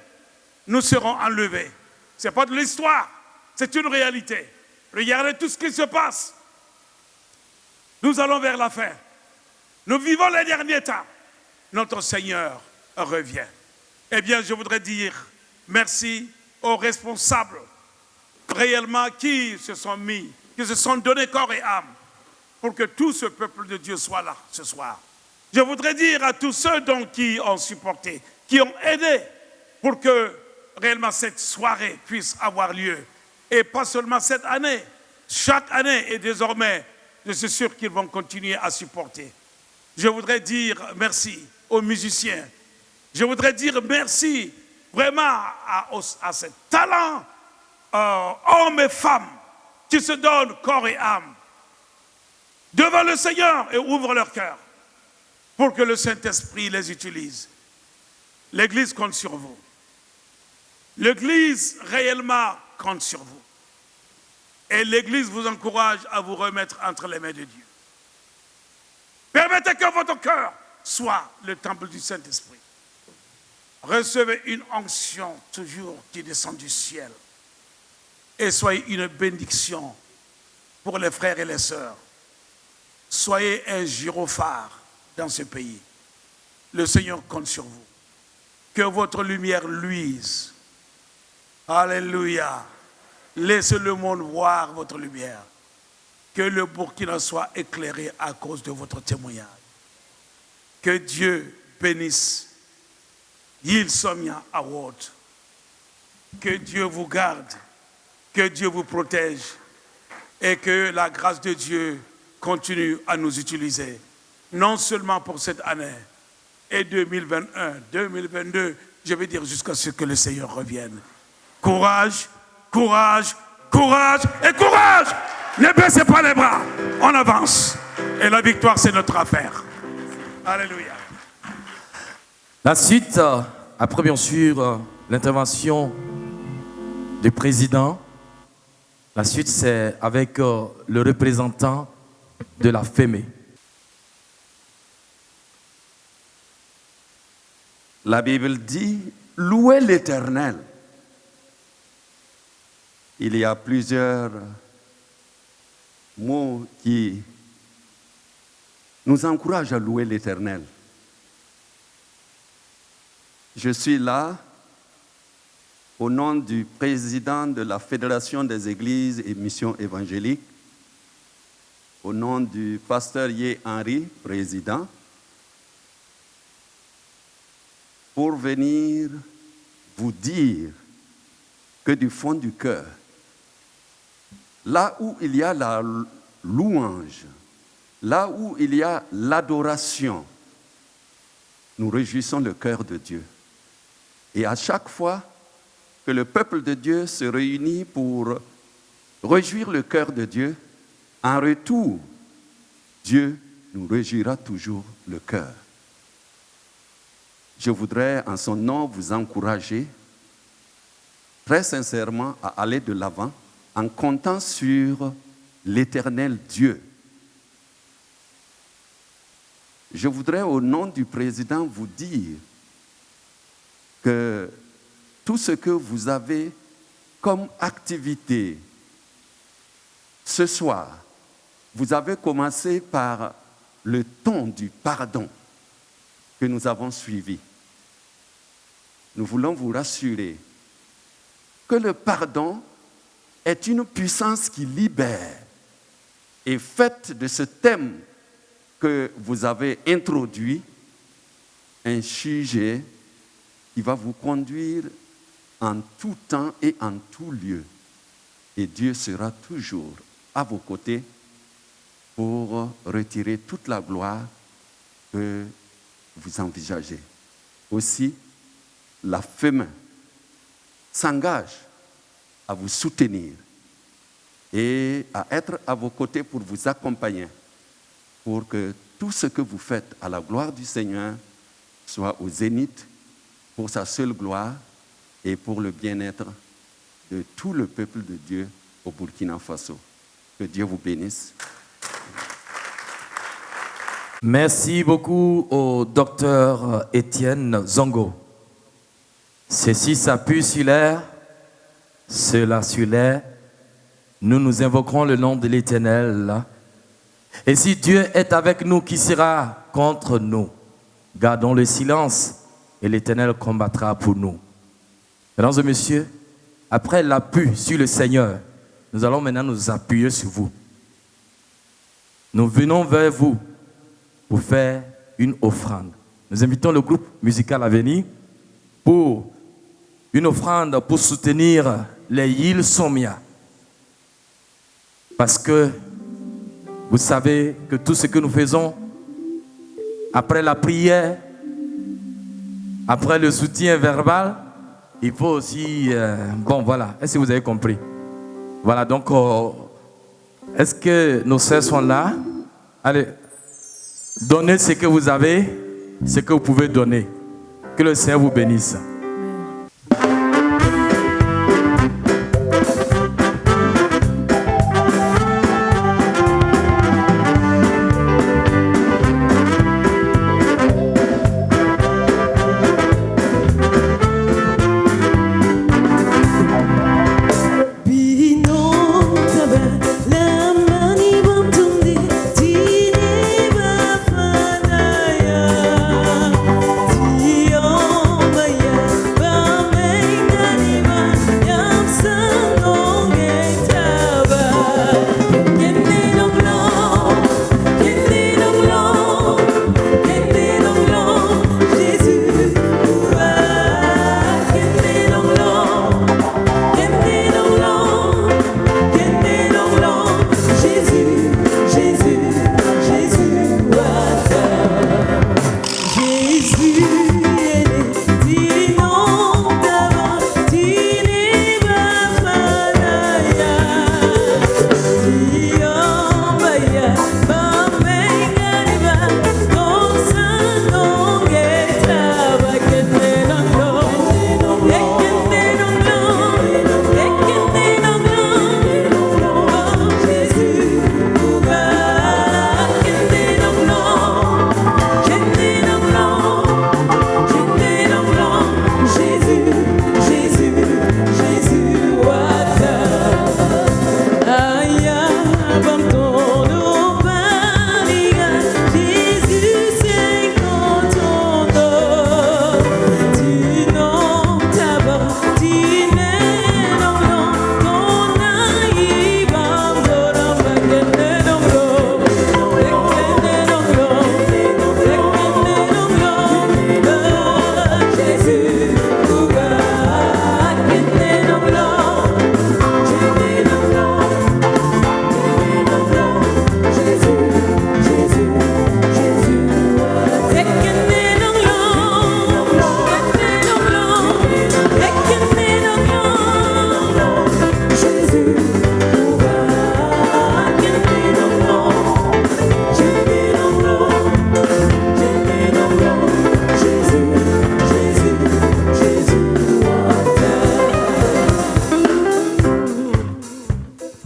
S10: nous serons enlevés. Ce n'est pas de l'histoire, c'est une réalité. Regardez tout ce qui se passe. Nous allons vers la fin. Nous vivons les derniers temps. Notre Seigneur revient. Eh bien, je voudrais dire merci aux responsables réellement qui se sont mis, qui se sont donnés corps et âme pour que tout ce peuple de Dieu soit là ce soir. Je voudrais dire à tous ceux donc qui ont supporté, qui ont aidé pour que réellement cette soirée puisse avoir lieu. Et pas seulement cette année, chaque année et désormais, je suis sûr qu'ils vont continuer à supporter. Je voudrais dire merci aux musiciens. Je voudrais dire merci vraiment à ces talents, hommes et femmes, qui se donnent corps et âme devant le Seigneur et ouvrent leur cœur pour que le Saint-Esprit les utilise. L'Église compte sur vous. L'Église réellement compte sur vous. Et l'Église vous encourage à vous remettre entre les mains de Dieu. Permettez que votre cœur soit le temple du Saint-Esprit. Recevez une onction toujours qui descend du ciel. Et soyez une bénédiction pour les frères et les sœurs. Soyez un gyrophare dans ce pays. Le Seigneur compte sur vous. Que votre lumière luise. Alléluia. Laissez le monde voir votre lumière. Que le Burkina soit éclairé à cause de votre témoignage. Que Dieu bénisse Hillsomnia Award. Que Dieu vous garde. Que Dieu vous protège. Et que la grâce de Dieu continue à nous utiliser. Non seulement pour cette année. Et 2021, 2022, je vais dire jusqu'à ce que le Seigneur revienne. Courage, courage, courage et courage! Ne baissez pas les bras, on avance. Et la victoire, c'est notre affaire. Alléluia.
S1: La suite, après bien sûr l'intervention du président, la suite c'est avec le représentant de la FEME.
S12: La Bible dit, louez l'Éternel. Il y a plusieurs mots qui nous encouragent à louer l'Éternel. Je suis là au nom du président de la Fédération des Églises et Missions évangéliques, au nom du pasteur Yé Henry, président, pour venir vous dire que du fond du cœur, là où il y a la louange, là où il y a l'adoration, nous réjouissons le cœur de Dieu. Et à chaque fois que le peuple de Dieu se réunit pour réjouir le cœur de Dieu, en retour, Dieu nous réjouira toujours le cœur. Je voudrais en son nom vous encourager très sincèrement à aller de l'avant en comptant sur l'Éternel Dieu. Je voudrais au nom du président vous dire que tout ce que vous avez comme activité ce soir, vous avez commencé par le ton du pardon que nous avons suivi. Nous voulons vous rassurer que le pardon est une puissance qui libère. Et faites de ce thème que vous avez introduit un sujet qui va vous conduire en tout temps et en tout lieu. Et Dieu sera toujours à vos côtés pour retirer toute la gloire que vous envisagez. Aussi, la FEME s'engage à vous soutenir et à être à vos côtés pour vous accompagner, pour que tout ce que vous faites à la gloire du Seigneur soit au zénith pour sa seule gloire et pour le bien-être de tout le peuple de Dieu au Burkina Faso. Que Dieu vous bénisse.
S1: Merci beaucoup au docteur Étienne Zongo. Ceci s'appuie sur l'air, cela sur l'air. Nous nous invoquerons le nom de l'Éternel. Et si Dieu est avec nous, qui sera contre nous? Gardons le silence et l'Éternel combattra pour nous. Mesdames et messieurs, après l'appui sur le Seigneur, nous allons maintenant nous appuyer sur vous. nous venons vers vous pour faire une offrande. Nous invitons le groupe musical à venir pour une offrande pour soutenir les îles Somia. Parce que vous savez que tout ce que nous faisons, après la prière, après le soutien verbal, il faut aussi... bon, voilà. Est-ce que vous avez compris? Voilà, donc, est-ce que nos sœurs sont là? Allez, donnez ce que vous avez, ce que vous pouvez donner. Que le Seigneur vous bénisse.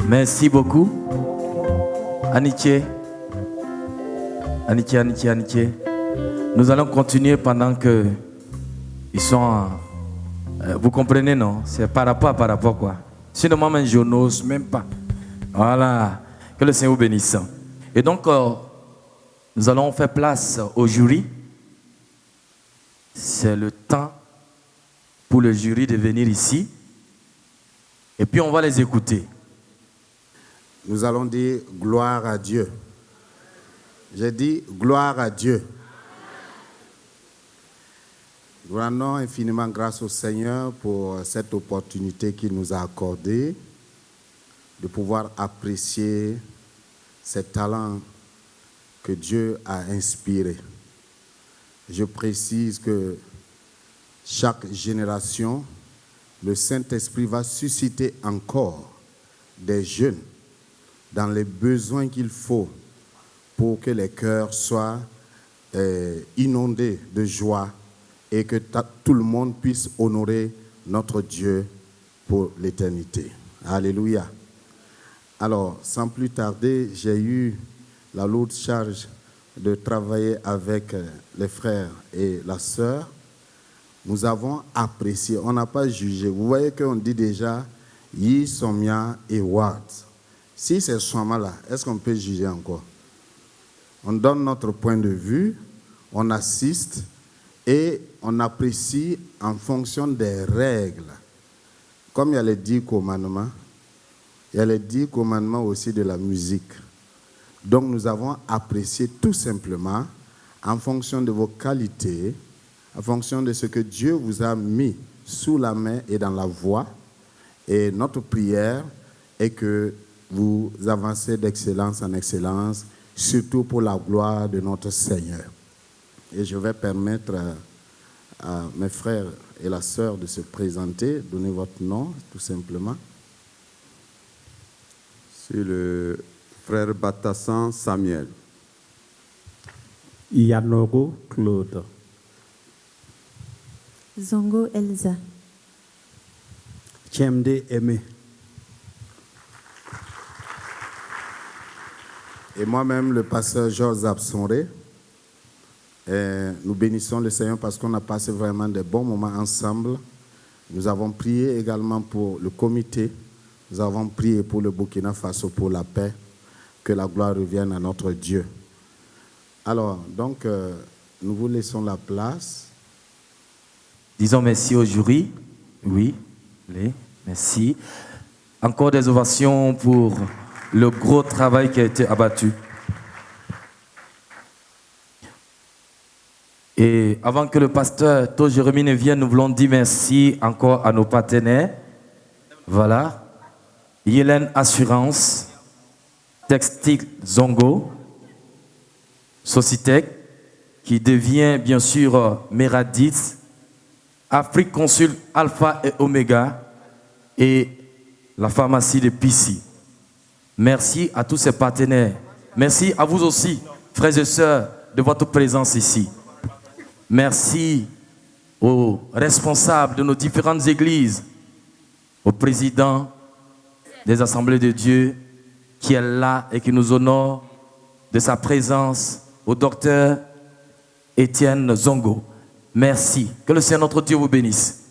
S1: Merci beaucoup. Anitié. Nous allons continuer pendant que ils sont... vous comprenez, non? C'est par rapport quoi. Sinon, moi, je n'ose même pas. Voilà. Que le Seigneur vous bénisse. Et donc, nous allons faire place au jury. C'est le temps pour le jury de venir ici. Et puis, on va les écouter.
S13: Nous allons dire gloire à Dieu. J'ai dit gloire à Dieu. Nous rendons infiniment grâce au Seigneur pour cette opportunité qu'il nous a accordée de pouvoir apprécier ces talents que Dieu a inspirés. Je précise que chaque génération, le Saint-Esprit va susciter encore des jeunes dans les besoins qu'il faut pour que les cœurs soient inondés de joie et que tout le monde puisse honorer notre Dieu pour l'éternité. Alléluia. Alors, sans plus tarder, j'ai eu la lourde charge de travailler avec les frères et la sœur. Nous avons apprécié, on n'a pas jugé. Vous voyez qu'on dit déjà Yi, Somia et Ward. Si c'est Swama-là, est-ce qu'on peut juger encore? On donne notre point de vue, on assiste et on apprécie en fonction des règles. Comme il y a les 10 commandements, il y a les 10 commandements aussi de la musique. Donc nous avons apprécié tout simplement, en fonction de vos qualités, en fonction de ce que Dieu vous a mis sous la main et dans la voie. Et notre prière est que vous avancez d'excellence en excellence, surtout pour la gloire de notre Seigneur. Et je vais permettre à mes frères et la sœur de se présenter. Donnez votre nom, tout simplement.
S14: C'est le frère Batassan Samuel.
S15: Yanoro Claude.
S16: Zongo Elsa.
S15: Tchemde Aimé.
S13: Et moi-même, le pasteur Georges Absonré. Nous bénissons le Seigneur parce qu'on a passé vraiment de bons moments ensemble. Nous avons prié également pour le comité. Nous avons prié pour le Burkina Faso, pour la paix. Que la gloire revienne à notre Dieu. Alors, donc, nous vous laissons la place.
S1: Disons merci au jury. Oui, merci. Encore des ovations pour le gros travail qui a été abattu. Et avant que le pasteur To Jérémie ne vienne, nous voulons dire merci encore à nos partenaires. Voilà. Yélène Assurance, Textile Zongo, Socitech, qui devient bien sûr Meradis, Afrique Consult Alpha et Omega et la pharmacie de Pissi. Merci à tous ces partenaires. Merci à vous aussi, frères et sœurs, de votre présence ici. Merci aux responsables de nos différentes églises, au président des Assemblées de Dieu qui est là et qui nous honore de sa présence, au docteur Étienne Zongo. Merci. Que le Seigneur notre Dieu vous bénisse.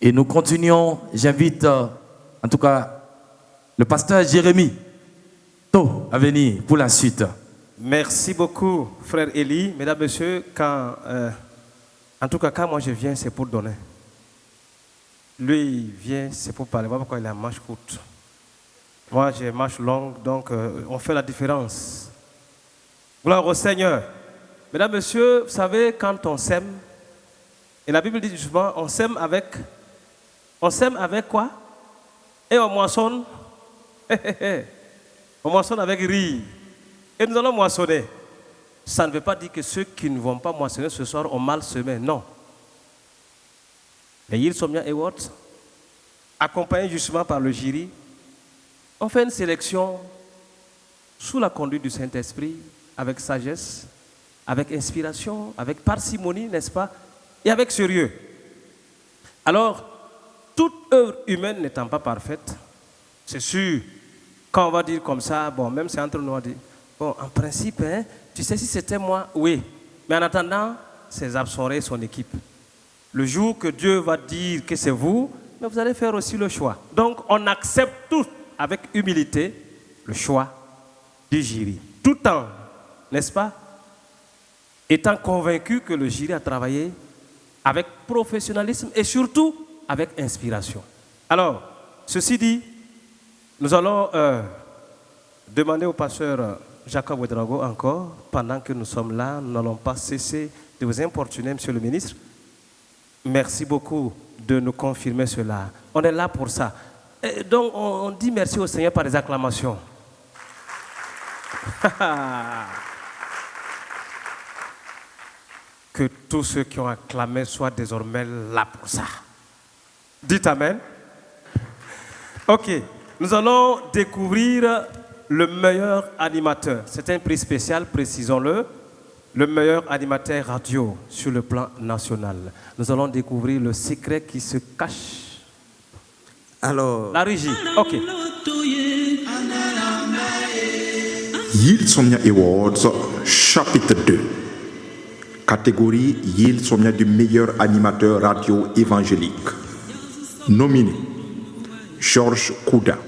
S1: Et nous continuons. J'invite en tout cas le pasteur Jérémie To à venir pour la suite.
S2: Merci beaucoup, frère Élie. Mesdames, messieurs, en tout cas, quand moi je viens, c'est pour donner. Lui, il vient, c'est pour parler. Voilà pourquoi il a une marche courte. Moi, j'ai une marche longue, donc on fait la différence. Gloire au Seigneur. Mesdames, messieurs, vous savez, quand on sème, et la Bible dit justement, on sème avec quoi? Et on moissonne. On moissonne avec riz. Et nous allons moissonner. Ça ne veut pas dire que ceux qui ne vont pas moissonner ce soir ont mal semé. Non. Les Yield Somnia Awards, accompagnés justement par le jury, ont fait une sélection sous la conduite du Saint-Esprit, avec sagesse, avec inspiration, avec parcimonie, n'est-ce pas, et avec sérieux. Alors, toute œuvre humaine n'étant pas parfaite, c'est sûr, quand on va dire comme ça, bon, même si entre nous, on dit, bon, en principe, hein, tu sais, si c'était moi, oui. Mais en attendant, c'est Absonré et son équipe. Le jour que Dieu va dire que c'est vous, mais vous allez faire aussi le choix. Donc, on accepte tous, avec humilité, le choix du jury. Tout en, n'est-ce pas, étant convaincu que le jury a travaillé avec professionnalisme et surtout avec inspiration. Alors, ceci dit, nous allons demander au pasteur Jacob Ouedraogo encore, pendant que nous sommes là, nous n'allons pas cesser de vous importuner, monsieur le ministre. Merci beaucoup de nous confirmer cela. On est là pour ça. Et donc, on dit merci au Seigneur par des acclamations. Que tous ceux qui ont acclamé soient désormais là pour ça. Dites Amen. Ok, nous allons découvrir le meilleur animateur. C'est un prix spécial, précisons-le. Le meilleur animateur radio sur le plan national. Nous allons découvrir le secret qui se cache.
S15: Alors,
S2: la régie, ok.
S6: Yield Somnia Awards, chapitre 2. Catégorie Yield Somnia du meilleur animateur radio évangélique. Nominé Georges Kouda,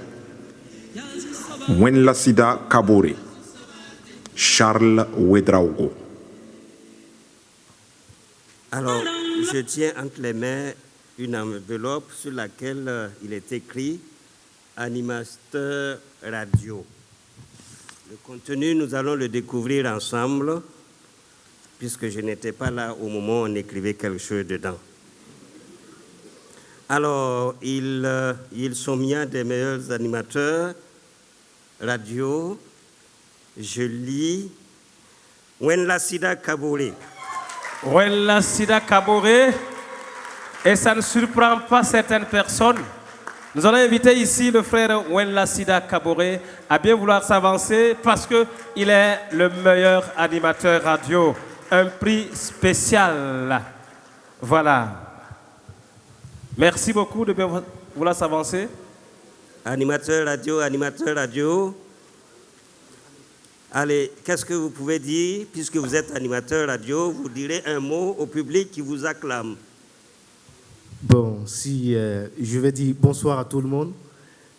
S6: Wenlasida Kabore, Charles Ouedraogo.
S15: Alors, je tiens entre les mains une enveloppe sur laquelle il est écrit animateur radio. Le contenu, nous allons le découvrir ensemble, puisque je n'étais pas là au moment où on écrivait quelque chose dedans. Alors, ils sont bien des meilleurs animateurs radio. Je lis Wenlasida Kabore.
S2: Wenlasida Kabore. Et ça ne surprend pas certaines personnes. Nous allons inviter ici le frère Wenlasida Kabore à bien vouloir s'avancer parce qu'il est le meilleur animateur radio. Un prix spécial. Voilà. Merci beaucoup de bien vouloir s'avancer.
S15: Animateur radio. Allez, qu'est-ce que vous pouvez dire, puisque vous êtes animateur radio, vous direz un mot au public qui vous acclame.
S11: Bon, si je vais dire bonsoir à tout le monde.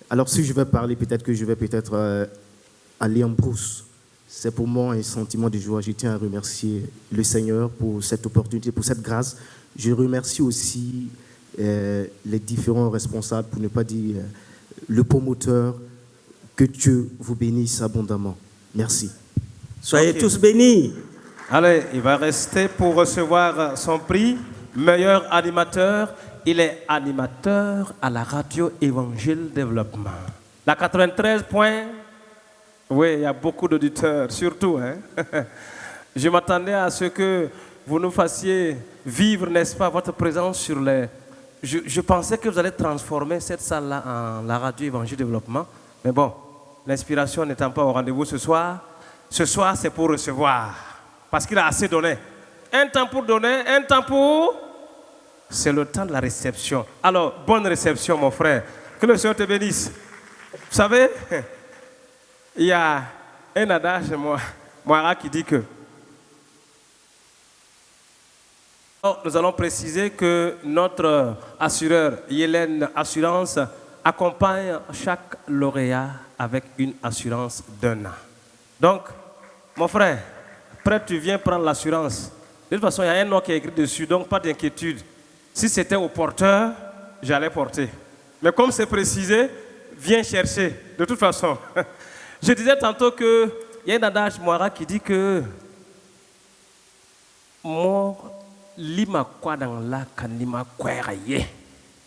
S11: Alors si je vais parler, peut-être que je vais aller en brousse. C'est pour moi un sentiment de joie. Je tiens à remercier le Seigneur pour cette opportunité, pour cette grâce. Je remercie aussi les différents responsables, pour ne pas dire le promoteur. Que Dieu vous bénisse abondamment. Merci.
S15: Soyez tous bénis.
S2: Allez, il va rester pour recevoir son prix, meilleur animateur. Il est animateur à la radio Évangile Développement. La 93 points, oui, il y a beaucoup d'auditeurs, surtout. Hein? Je m'attendais à ce que vous nous fassiez vivre, n'est-ce pas, votre présence sur les... Je pensais que vous allez transformer cette salle-là en la radio Évangile Développement. Mais bon, l'inspiration n'étant pas au rendez-vous ce soir c'est pour recevoir. Parce qu'il a assez donné. Un temps pour donner, un temps pour... C'est le temps de la réception. Alors, bonne réception, mon frère. Que le Seigneur te bénisse. Vous savez, il y a un adage, moi, qui dit que... Nous allons préciser que notre assureur, Yélène Assurance, accompagne chaque lauréat avec une assurance d'1 an. Donc, mon frère, après tu viens prendre l'assurance. De toute façon, il y a un nom qui est écrit dessus, donc pas d'inquiétude. Si c'était au porteur, j'allais porter. Mais comme c'est précisé, viens chercher. De toute façon, je disais tantôt qu'il y a un adage Moira qui dit que vous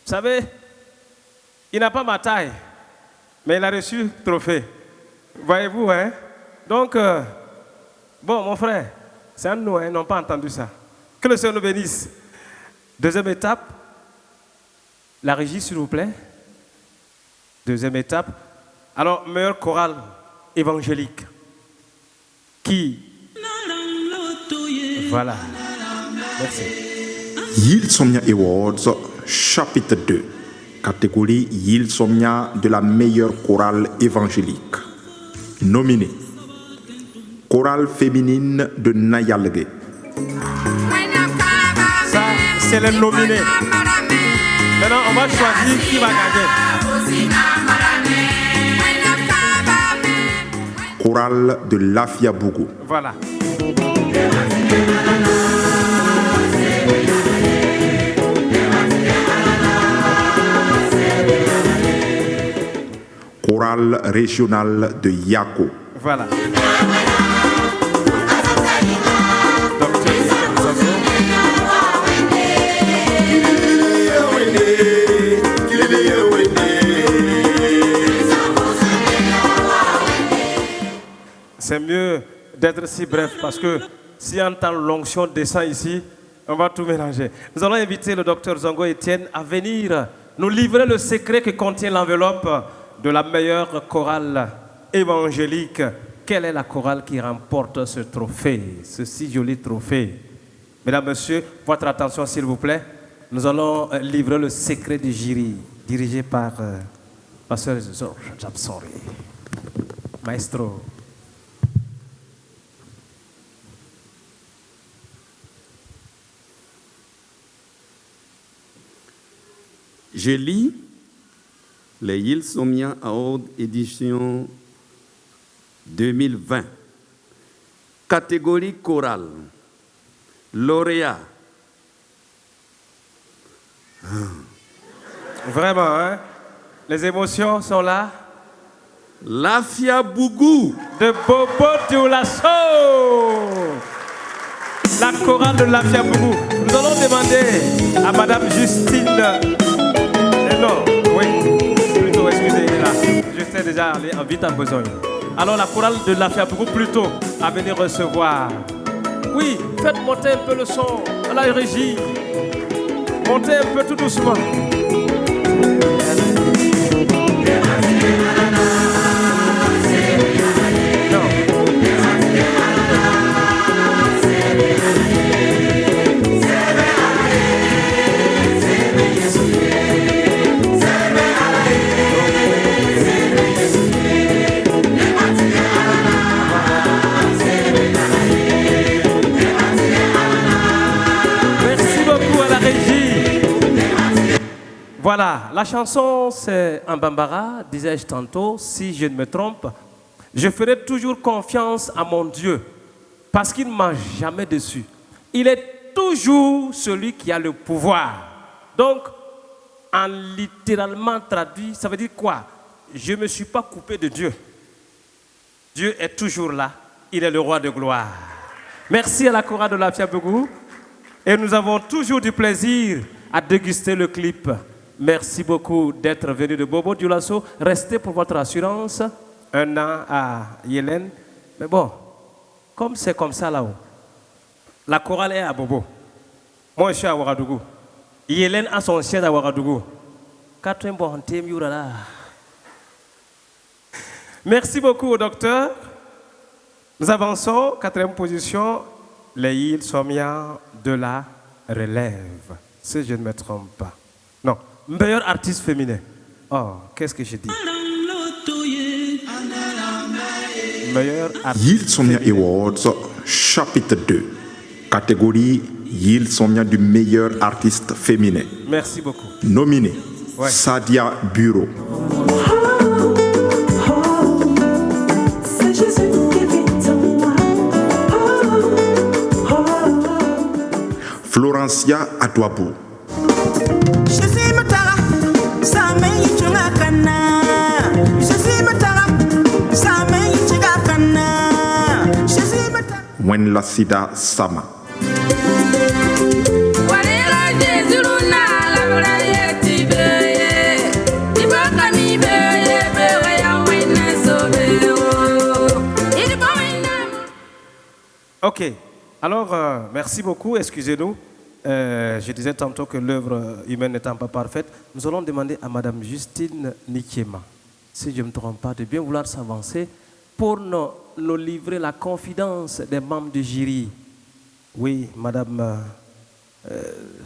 S2: savez, il n'a pas ma taille, mais il a reçu le trophée. Voyez-vous, hein? Donc, bon, mon frère, c'est un de nous, hein, n'ont pas entendu ça. Que le Seigneur nous bénisse. Deuxième étape, la régie, s'il vous plaît. Deuxième étape. Alors, meilleure chorale évangélique. Qui? Voilà. Merci.
S6: Yilsomnia Awards, chapitre 2. Catégorie Yilsomnia de la meilleure chorale évangélique. Nominé. Chorale féminine de Nayalgue.
S2: Ça, c'est les nominés. Maintenant, on va choisir qui va gagner.
S6: Chorale de Lafia Bougou.
S2: Voilà.
S6: Chorale régionale de Yako.
S2: Voilà. C'est mieux d'être si bref parce que si un temps l'onction descend ici, on va tout mélanger. Nous allons inviter le docteur Zongo Etienne à venir nous livrer le secret que contient l'enveloppe de la meilleure chorale évangélique. Quelle est la chorale qui remporte ce trophée, ce si joli trophée? Mesdames, Messieurs, votre attention s'il vous plaît. Nous allons livrer le secret du jury, dirigé par Pasteur Georges Japsori. Maestro.
S14: Je lis les Yilsomnia Awards édition 2020. Catégorie chorale. Lauréat.
S2: Vraiment, hein? Les émotions sont là.
S12: Lafia Bougou.
S2: De Bobo Dioulasso. La chorale de Lafia Bougou. Nous allons demander à Madame Justine. Non, oui, plutôt, excusez, là. Je sais déjà aller en vite en besogne. Alors la chorale de Lafia Bougou plutôt à venir recevoir. Oui, faites monter un peu le son à la régie. Montez un peu tout doucement. Voilà, la chanson c'est un bambara, disais-je tantôt, si je ne me trompe. Je ferai toujours confiance à mon Dieu, parce qu'il ne m'a jamais déçu. Il est toujours celui qui a le pouvoir. Donc, en littéralement traduit, ça veut dire quoi? Je ne me suis pas coupé de Dieu. Dieu est toujours là, il est le roi de gloire. Merci à la chorale de Lafia Bougou. Et nous avons toujours du plaisir à déguster le clip. Merci beaucoup d'être venu de Bobo Dioulasso. Restez pour votre assurance. 1 an à Yélène. Mais bon, comme c'est comme ça là-haut, la chorale est à Bobo. Moi, je suis à Ouagadougou. Yélène a son siège à Ouagadougou. Merci beaucoup au docteur. Nous avançons. 4e position, les îles Somia de la relève. Si je ne me trompe pas. Non. Meilleur artiste féminin. Oh, qu'est-ce que j'ai dit? Meilleur artiste
S6: Yil Somia Awards, chapitre 2. Catégorie Yil Somia du meilleur artiste féminin.
S2: Merci beaucoup.
S6: Nominé
S2: Ouais.
S6: Sadia Bureau. Florencia Adouabou. Wenlasida Sama.
S2: Ok, alors merci beaucoup, excusez-nous. Je disais tantôt que l'œuvre humaine n'étant pas parfaite, nous allons demander à Madame Justine Nikiema, si je ne me trompe pas, de bien vouloir s'avancer pour nous livrer la confidence des membres du jury. Oui, Madame,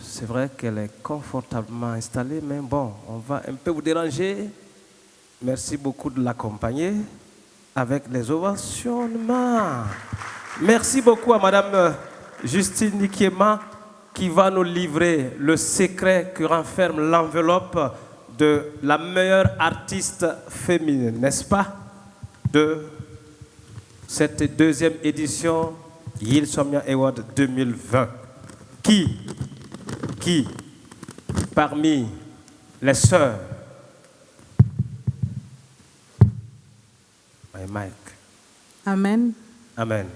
S2: c'est vrai qu'elle est confortablement installée, mais bon, on va un peu vous déranger. Merci beaucoup de l'accompagner avec les ovationnements. Merci beaucoup à Madame Justine Nikiema qui va nous livrer le secret que renferme l'enveloppe de la meilleure artiste féminine, n'est-ce pas, de cette 2e édition Yil Somia Award 2020. Qui, parmi les sœurs, Mike.
S16: Amen.
S2: Amen.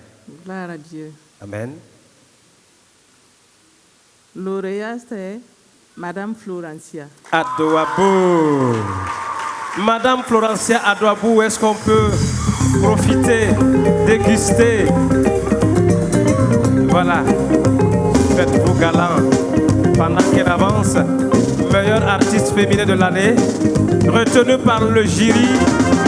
S16: Gloire à Dieu.
S2: Amen.
S16: Lauréat, c'est Madame Florencia.
S2: Adouabou. Madame Florencia Adouabou, est-ce qu'on peut profiter, déguster? Voilà. Faites-vous galant pendant qu'elle avance. Meilleure artiste féminine de l'année, retenue par le jury,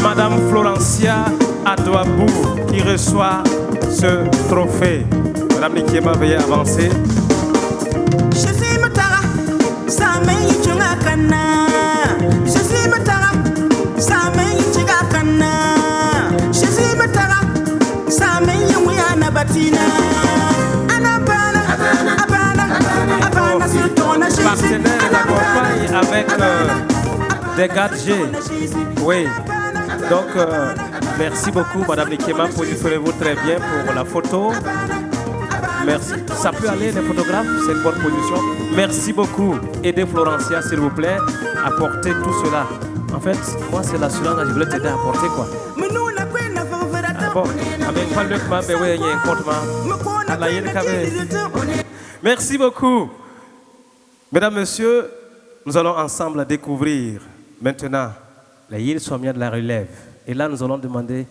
S2: Madame Florencia Adouabou, qui reçoit ce trophée. Madame Nikiema, veuillez avancer. Partenaire l'accompagne avec des gadgets. Oui. Donc, merci beaucoup, Madame Nikiema. Positionnez-vous très bien pour la photo. Merci. Ça peut aller, les photographes, c'est une bonne position. Merci beaucoup. Aidez Florencia, s'il vous plaît, à porter tout cela. En fait, moi, c'est l'assurance que je voulais t'aider à porter, quoi. Bon, merci beaucoup. Mesdames, Messieurs, nous allons ensemble découvrir maintenant la Yil Somia de la relève. Et là, nous allons demander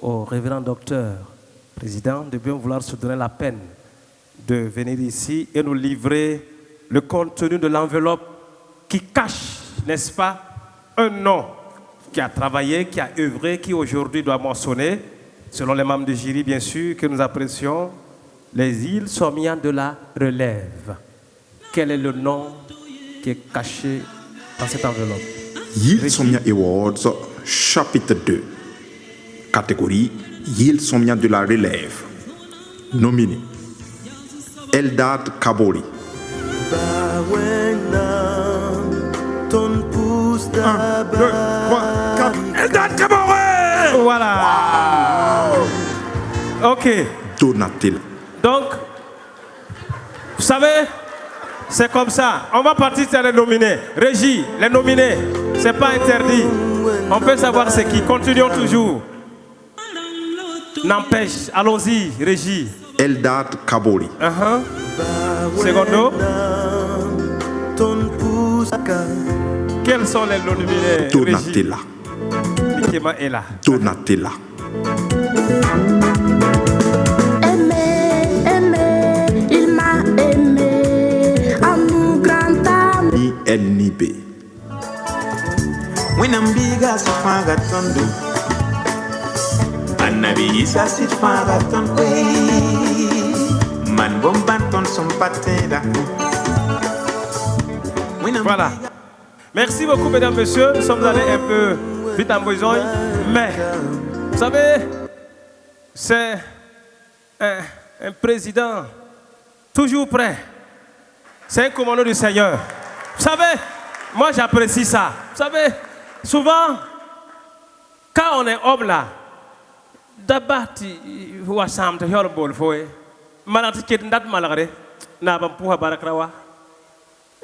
S2: au révérend docteur, président, de bien vouloir se donner la peine de venir ici et nous livrer le contenu de l'enveloppe qui cache, n'est-ce pas, un nom qui a travaillé, qui a œuvré, qui aujourd'hui doit mentionner, selon les membres du jury, bien sûr, que nous apprécions, les Yil Somia de la relève. Quel est le nom qui est caché dans cette enveloppe?
S6: Yil Somia Awards, chapitre 2. Catégorie Yil Somia de la relève. Nominé Eldad Kabori.
S8: 1, 2, 3, 4.
S2: Eldad Kabori. Voilà. Wow. Ok.
S6: Donatil.
S2: Donc, vous savez, c'est comme ça. On va partir sur les nominés. Régie, les nominés, c'est pas interdit. On peut savoir c'est qui. Continuons toujours. N'empêche, allons-y, Régie.
S6: Eldad Kabori.
S2: Secondo. Quels sont les nominés?
S6: Donatella.
S2: Nikema est là.
S6: Donatella.
S17: Il m'a aimé, amour grand amour.
S6: NIB.
S8: Winambiga sifanga tondo Annabi Isa sifanga tondo Man bombanton son pateda.
S2: Voilà. Merci beaucoup, mesdames, messieurs. Nous sommes allés un peu vite en besogne, mais vous savez, c'est un président toujours prêt. C'est un commandant du Seigneur. Vous savez, moi j'apprécie ça. Vous savez, souvent, quand on est homme là, d'abord,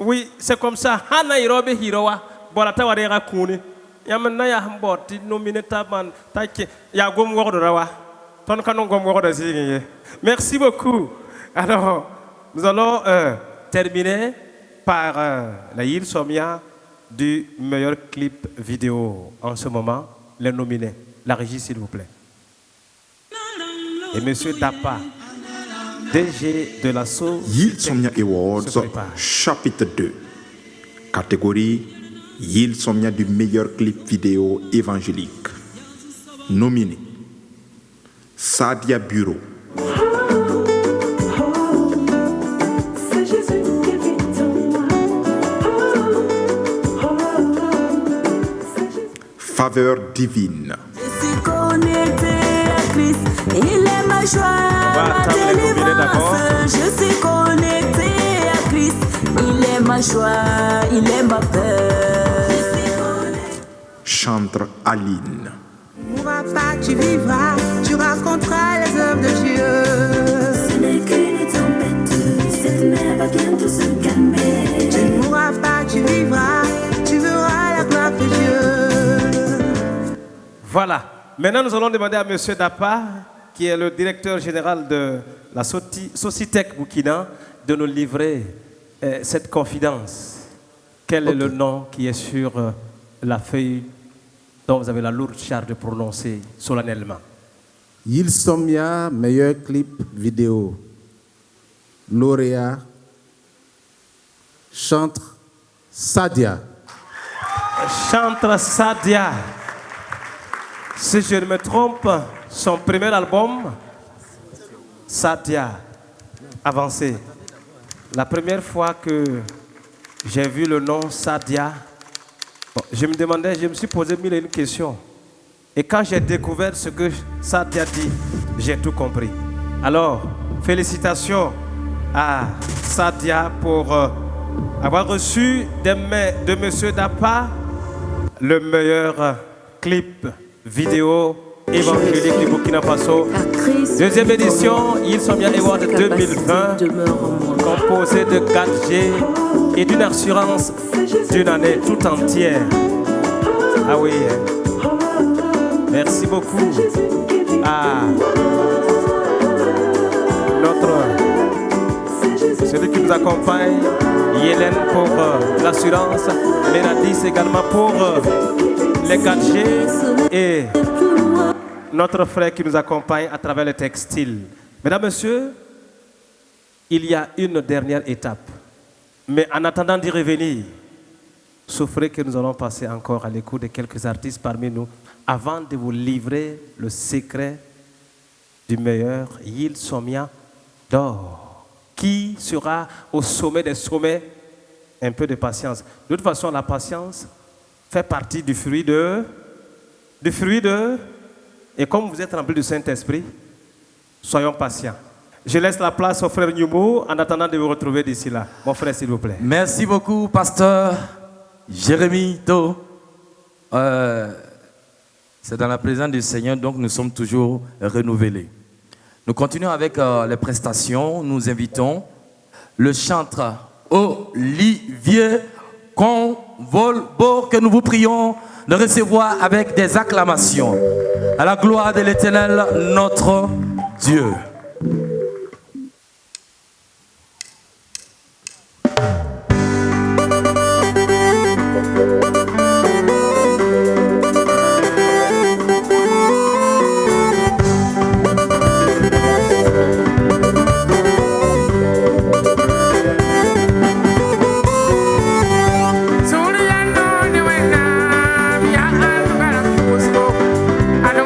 S2: oui, c'est comme ça. Hana irobe hirowa, bolata warega kuni. Yamana ya hamboti nominé taban taike ya gom rawa. Ton kanon gom zingi. Merci beaucoup. Alors, nous allons terminer par la Yil Somia du meilleur clip vidéo en ce moment, les nominés. La régie, s'il vous plaît. Et Monsieur Dapa, DG de la
S6: Yil Somia Awards, chapitre 2. Catégorie Yil Somia du meilleur clip vidéo évangélique. Nominé Sadia Bureau. Faveur divine.
S17: Je suis connecté à Christ, il est ma joie, ma délivrance. Je suis connecté à Christ, il est ma joie, il est ma paix.
S6: Chantre Aline.
S8: Ne mourras pas, tu vivras, tu raconteras les œuvres de Dieu. Ce n'est qu'une tempête, cette mer va bientôt se calmer. Tu ne mourras pas, tu vivras, tu verras la gloire de Dieu.
S2: Voilà. Maintenant, nous allons demander à M. Dapa, qui est le directeur général de la Socitec Burkina, de nous livrer cette confidence. Quel est le nom qui est sur la feuille dont vous avez la lourde charge de prononcer solennellement?
S13: Yil Somia, meilleur clip vidéo. Lauréat, chantre Sadia.
S2: Chantre Sadia. Si je ne me trompe, son premier album, Sadia, avancé. La première fois que j'ai vu le nom Sadia, je me suis posé mille et une questions. Et quand j'ai découvert ce que Sadia dit, j'ai tout compris. Alors, félicitations à Sadia pour avoir reçu des mains de M. Dapa le meilleur clip vidéo évangélique du Burkina Faso. Deuxième édition, Yil Somia Award 2020, composé de 4G et d'une assurance d'une année tout entière. Ah oui. Merci beaucoup à celui qui nous accompagne, Hélène pour l'assurance, Méradis également pour les 4G et notre frère qui nous accompagne à travers le textile. Mesdames, Messieurs, il y a une dernière étape. Mais en attendant d'y revenir, souffrez que nous allons passer encore à l'écoute de quelques artistes parmi nous avant de vous livrer le secret du meilleur Yil Somia d'or, qui sera au sommet des sommets. Un peu de patience. De toute façon, la patience fait partie du fruit de... Et comme vous êtes remplis du Saint-Esprit, soyons patients. Je laisse la place au frère Nyumo en attendant de vous retrouver d'ici là. Mon frère, s'il vous plaît.
S1: Merci beaucoup, pasteur Jérémy To. C'est dans la présence du Seigneur, donc nous sommes toujours renouvelés. Nous continuons avec les prestations. Nous invitons le chantre Olivier Convolbo, que nous vous prions de recevoir avec des acclamations. À la gloire de l'Éternel, notre Dieu.
S18: I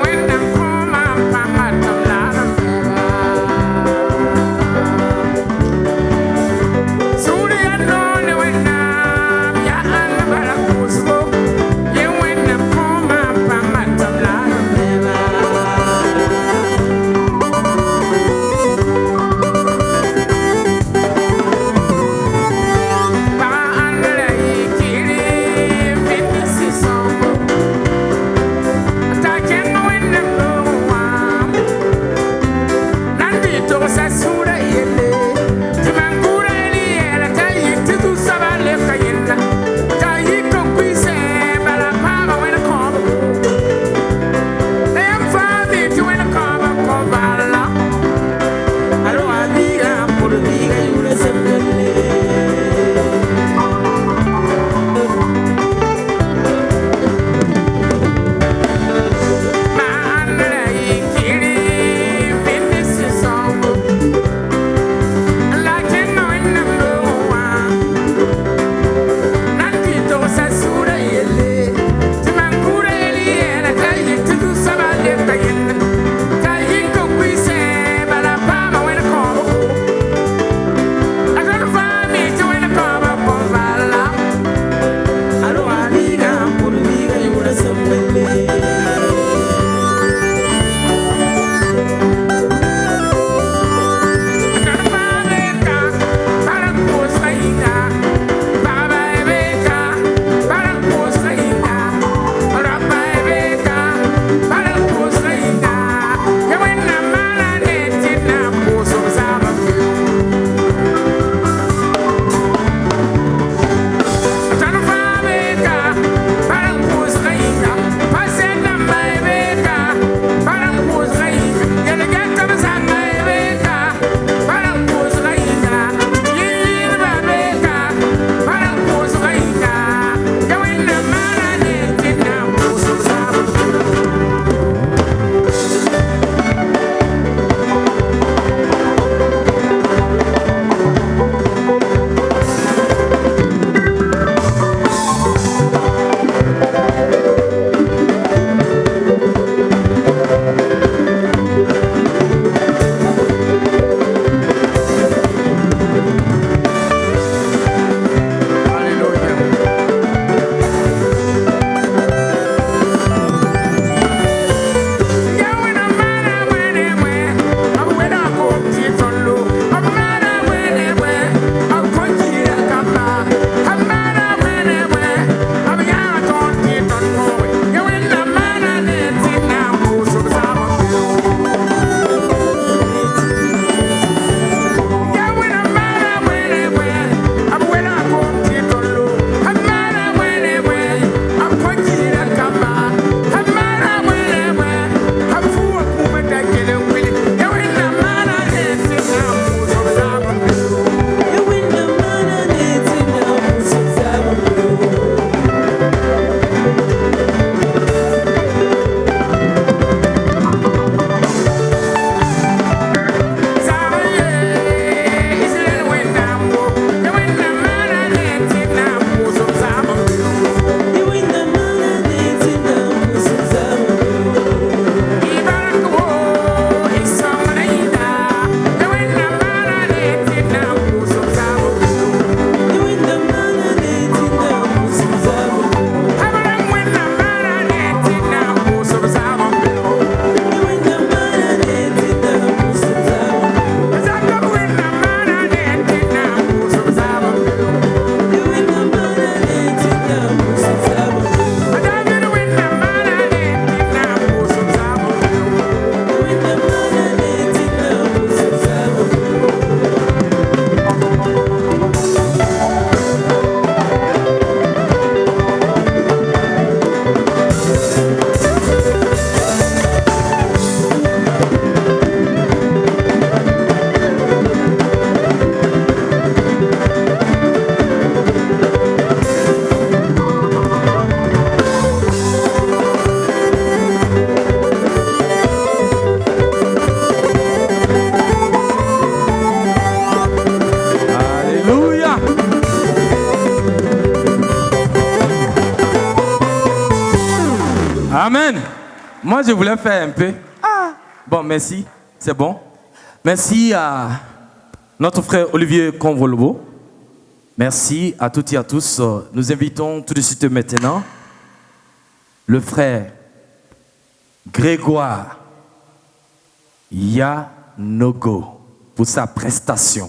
S1: Amen. Moi, je voulais faire un peu. Bon, merci. C'est bon. Merci à notre frère Olivier Convolvo. Merci à toutes et à tous. Nous invitons tout de suite maintenant le frère Grégoire Yanogo pour sa prestation.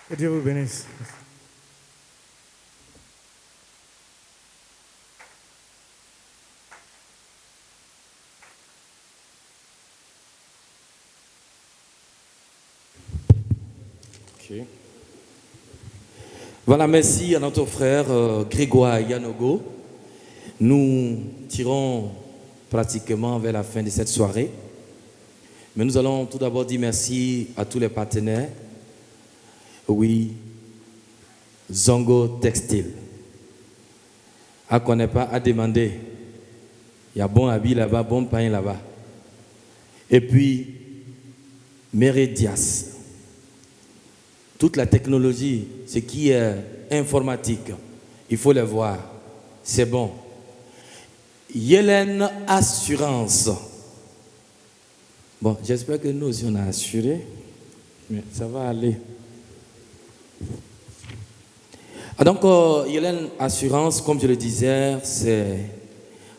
S11: Que Dieu vous bénisse.
S1: Okay. Voilà, merci à notre frère Grégoire Yanogo. Nous tirons pratiquement vers la fin de cette soirée. Mais nous allons tout d'abord dire merci à tous les partenaires. Oui, Zongo Textile. À qu'on n'est pas à demander. Il y a bon habit là-bas, bon pain là-bas. Et puis, Méridias. Toute la technologie, ce qui est informatique, il faut le voir. C'est bon. Yélène Assurance. Bon, j'espère que nous aussi on a assuré, mais ça va aller. Ah, donc, Yélène Assurance, comme je le disais, c'est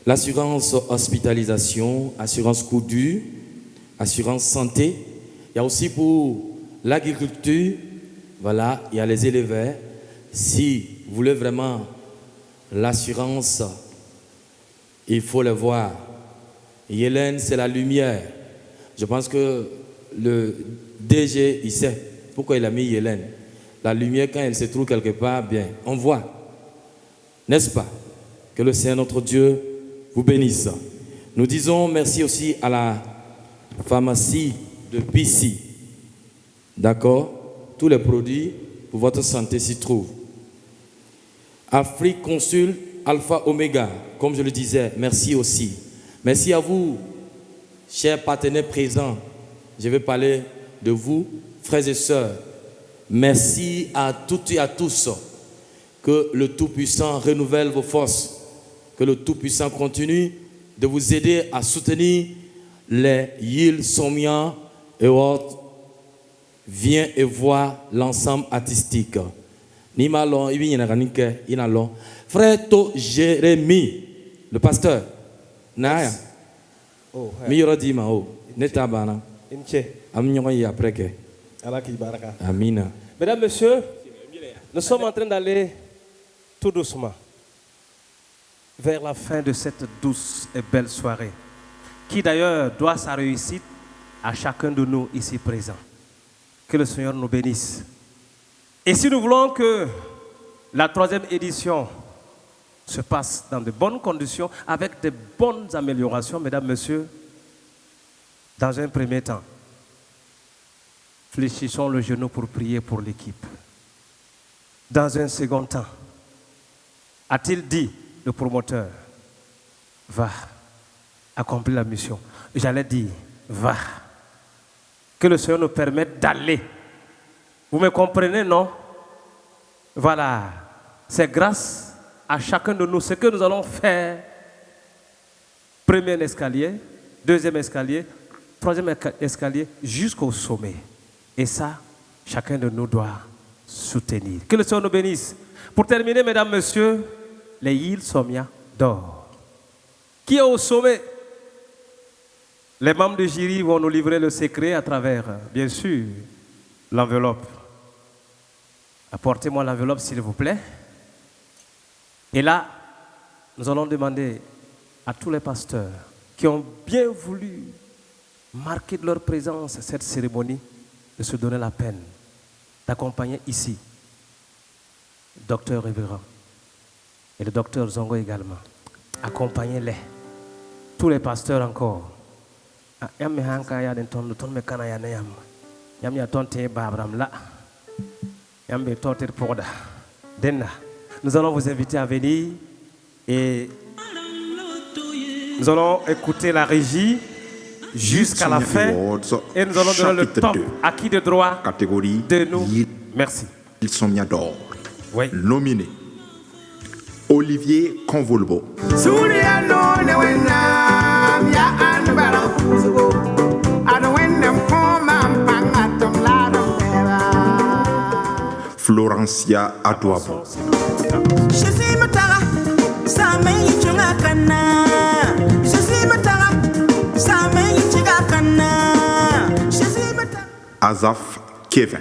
S1: l'assurance hospitalisation, assurance coût dur, assurance santé. Il y a aussi pour l'agriculture, voilà, il y a les éleveurs. Si vous voulez vraiment l'assurance, il faut le voir. Yélène, c'est la lumière. Je pense que le DG, il sait pourquoi il a mis Yélène. La lumière, quand elle se trouve quelque part, bien, on voit. N'est-ce pas? Que le Seigneur, notre Dieu, vous bénisse. Nous disons merci aussi à la pharmacie de Bissy. D'accord? Tous les produits pour votre santé s'y trouvent. Afrique Consult, Alpha Omega, comme je le disais, merci aussi. Merci à vous, chers partenaires présents. Je vais parler de vous, frères et sœurs. Merci à toutes et à tous. Que le Tout-Puissant renouvelle vos forces. Que le Tout-Puissant continue de vous aider à soutenir les Yil Somia et autres. Viens et vois l'ensemble artistique. Frère To Jérémie, le pasteur. Naya.
S2: Oh,
S1: Miyoradima o. Netabana. Après. Amina.
S2: Mesdames, Messieurs, nous sommes en train d'aller tout doucement vers la fin de cette douce et belle soirée, qui d'ailleurs doit sa réussite à chacun de nous ici présents. Que le Seigneur nous bénisse. Et si nous voulons que la 3e édition se passe dans de bonnes conditions, avec de bonnes améliorations, mesdames, messieurs, dans un premier temps, fléchissons le genou pour prier pour l'équipe. Dans un second temps, a-t-il dit, le promoteur, va accomplir la mission. J'allais dire, va. Que le Seigneur nous permette d'aller. Vous me comprenez, non? Voilà. C'est grâce à chacun de nous ce que nous allons faire. Premier escalier, deuxième escalier, troisième escalier, jusqu'au sommet. Et ça, chacun de nous doit soutenir. Que le Seigneur nous bénisse. Pour terminer, mesdames, messieurs, les Yil Somia d'or. Qui est au sommet? Les membres du jury vont nous livrer le secret à travers, bien sûr, l'enveloppe. Apportez-moi l'enveloppe, s'il vous plaît. Et là, nous allons demander à tous les pasteurs qui ont bien voulu marquer de leur présence cette cérémonie de se donner la peine d'accompagner ici le docteur Révérend et le docteur Zongo également. Accompagnez-les. Tous les pasteurs encore. Nous allons vous inviter à venir et nous allons écouter la régie jusqu'à la fin et nous allons donner le temps à qui de droit de nous. Merci.
S6: Ils sont mis d'or.
S2: Oui.
S6: Nominé Olivier Convolbo. Florencia Adouabo. Azaf Kevin.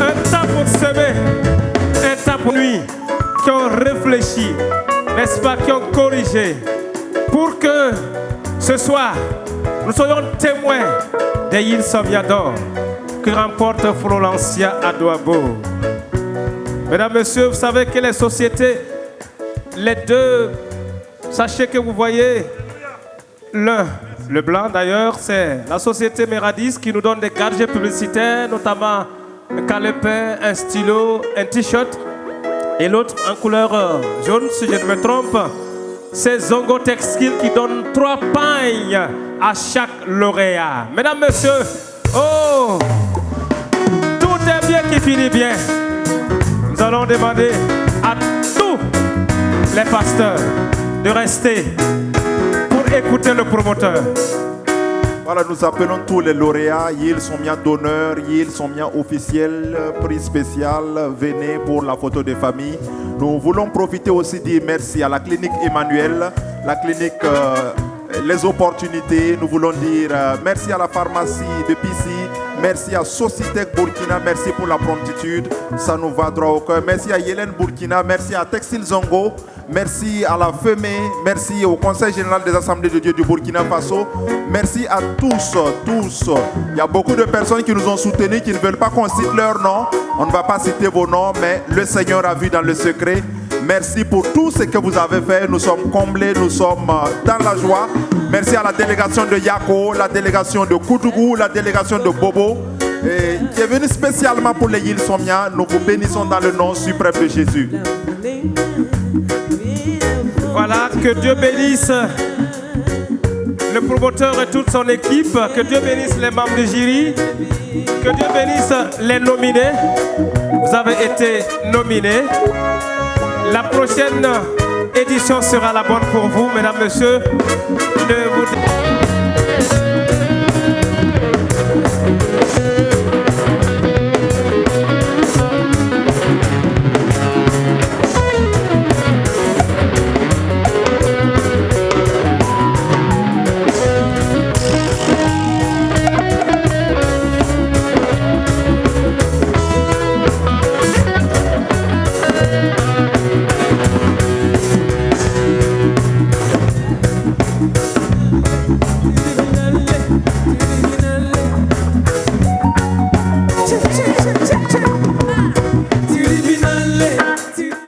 S2: Un temps pour semer, un temps pour nuit, qui ont réfléchi, n'est-ce pas, qui ont corrigé, pour que ce soir, nous soyons témoins des îles Somiador que remporte Florencia à Douabo. Mesdames, Messieurs, vous savez que les sociétés, les deux, sachez que vous voyez le blanc d'ailleurs, c'est la société Meradis qui nous donne des gadgets publicitaires, notamment un calepin, un stylo, un t-shirt, et l'autre en couleur jaune, si je ne me trompe, c'est Zongo Textile qui donne 3 pagnes à chaque lauréat. Mesdames, Messieurs, oh, tout est bien qui finit bien. Nous allons demander à tous les pasteurs de rester pour écouter le promoteur.
S6: Voilà, nous appelons tous les lauréats, ils sont bien d'honneur, ils sont bien officiels, prix spécial, venez pour la photo de famille. Nous voulons profiter aussi de dire merci à la clinique Emmanuel, la clinique Les Opportunités. Nous voulons dire merci à la pharmacie de Pissi, merci à Sociétec Burkina, merci pour la promptitude, ça nous va droit au cœur. Merci à Yélène Burkina, merci à Textile Zongo, merci à la FEME, merci au Conseil général des Assemblées de Dieu du Burkina Faso, merci à tous. Il y a beaucoup de personnes qui nous ont soutenus, qui ne veulent pas qu'on cite leur nom. On ne va pas citer vos noms, mais le Seigneur a vu dans le secret. Merci pour tout ce que vous avez fait. Nous sommes comblés, nous sommes dans la joie. Merci à la délégation de Yako, la délégation de Koudougou, la délégation de Bobo, qui est venue spécialement pour les îles Somia. Nous vous bénissons dans le nom suprême de Jésus.
S2: Voilà, que Dieu bénisse le promoteur et toute son équipe, que Dieu bénisse les membres du jury, que Dieu bénisse les nominés. Vous avez été nominés. La prochaine édition sera la bonne pour vous, mesdames, messieurs.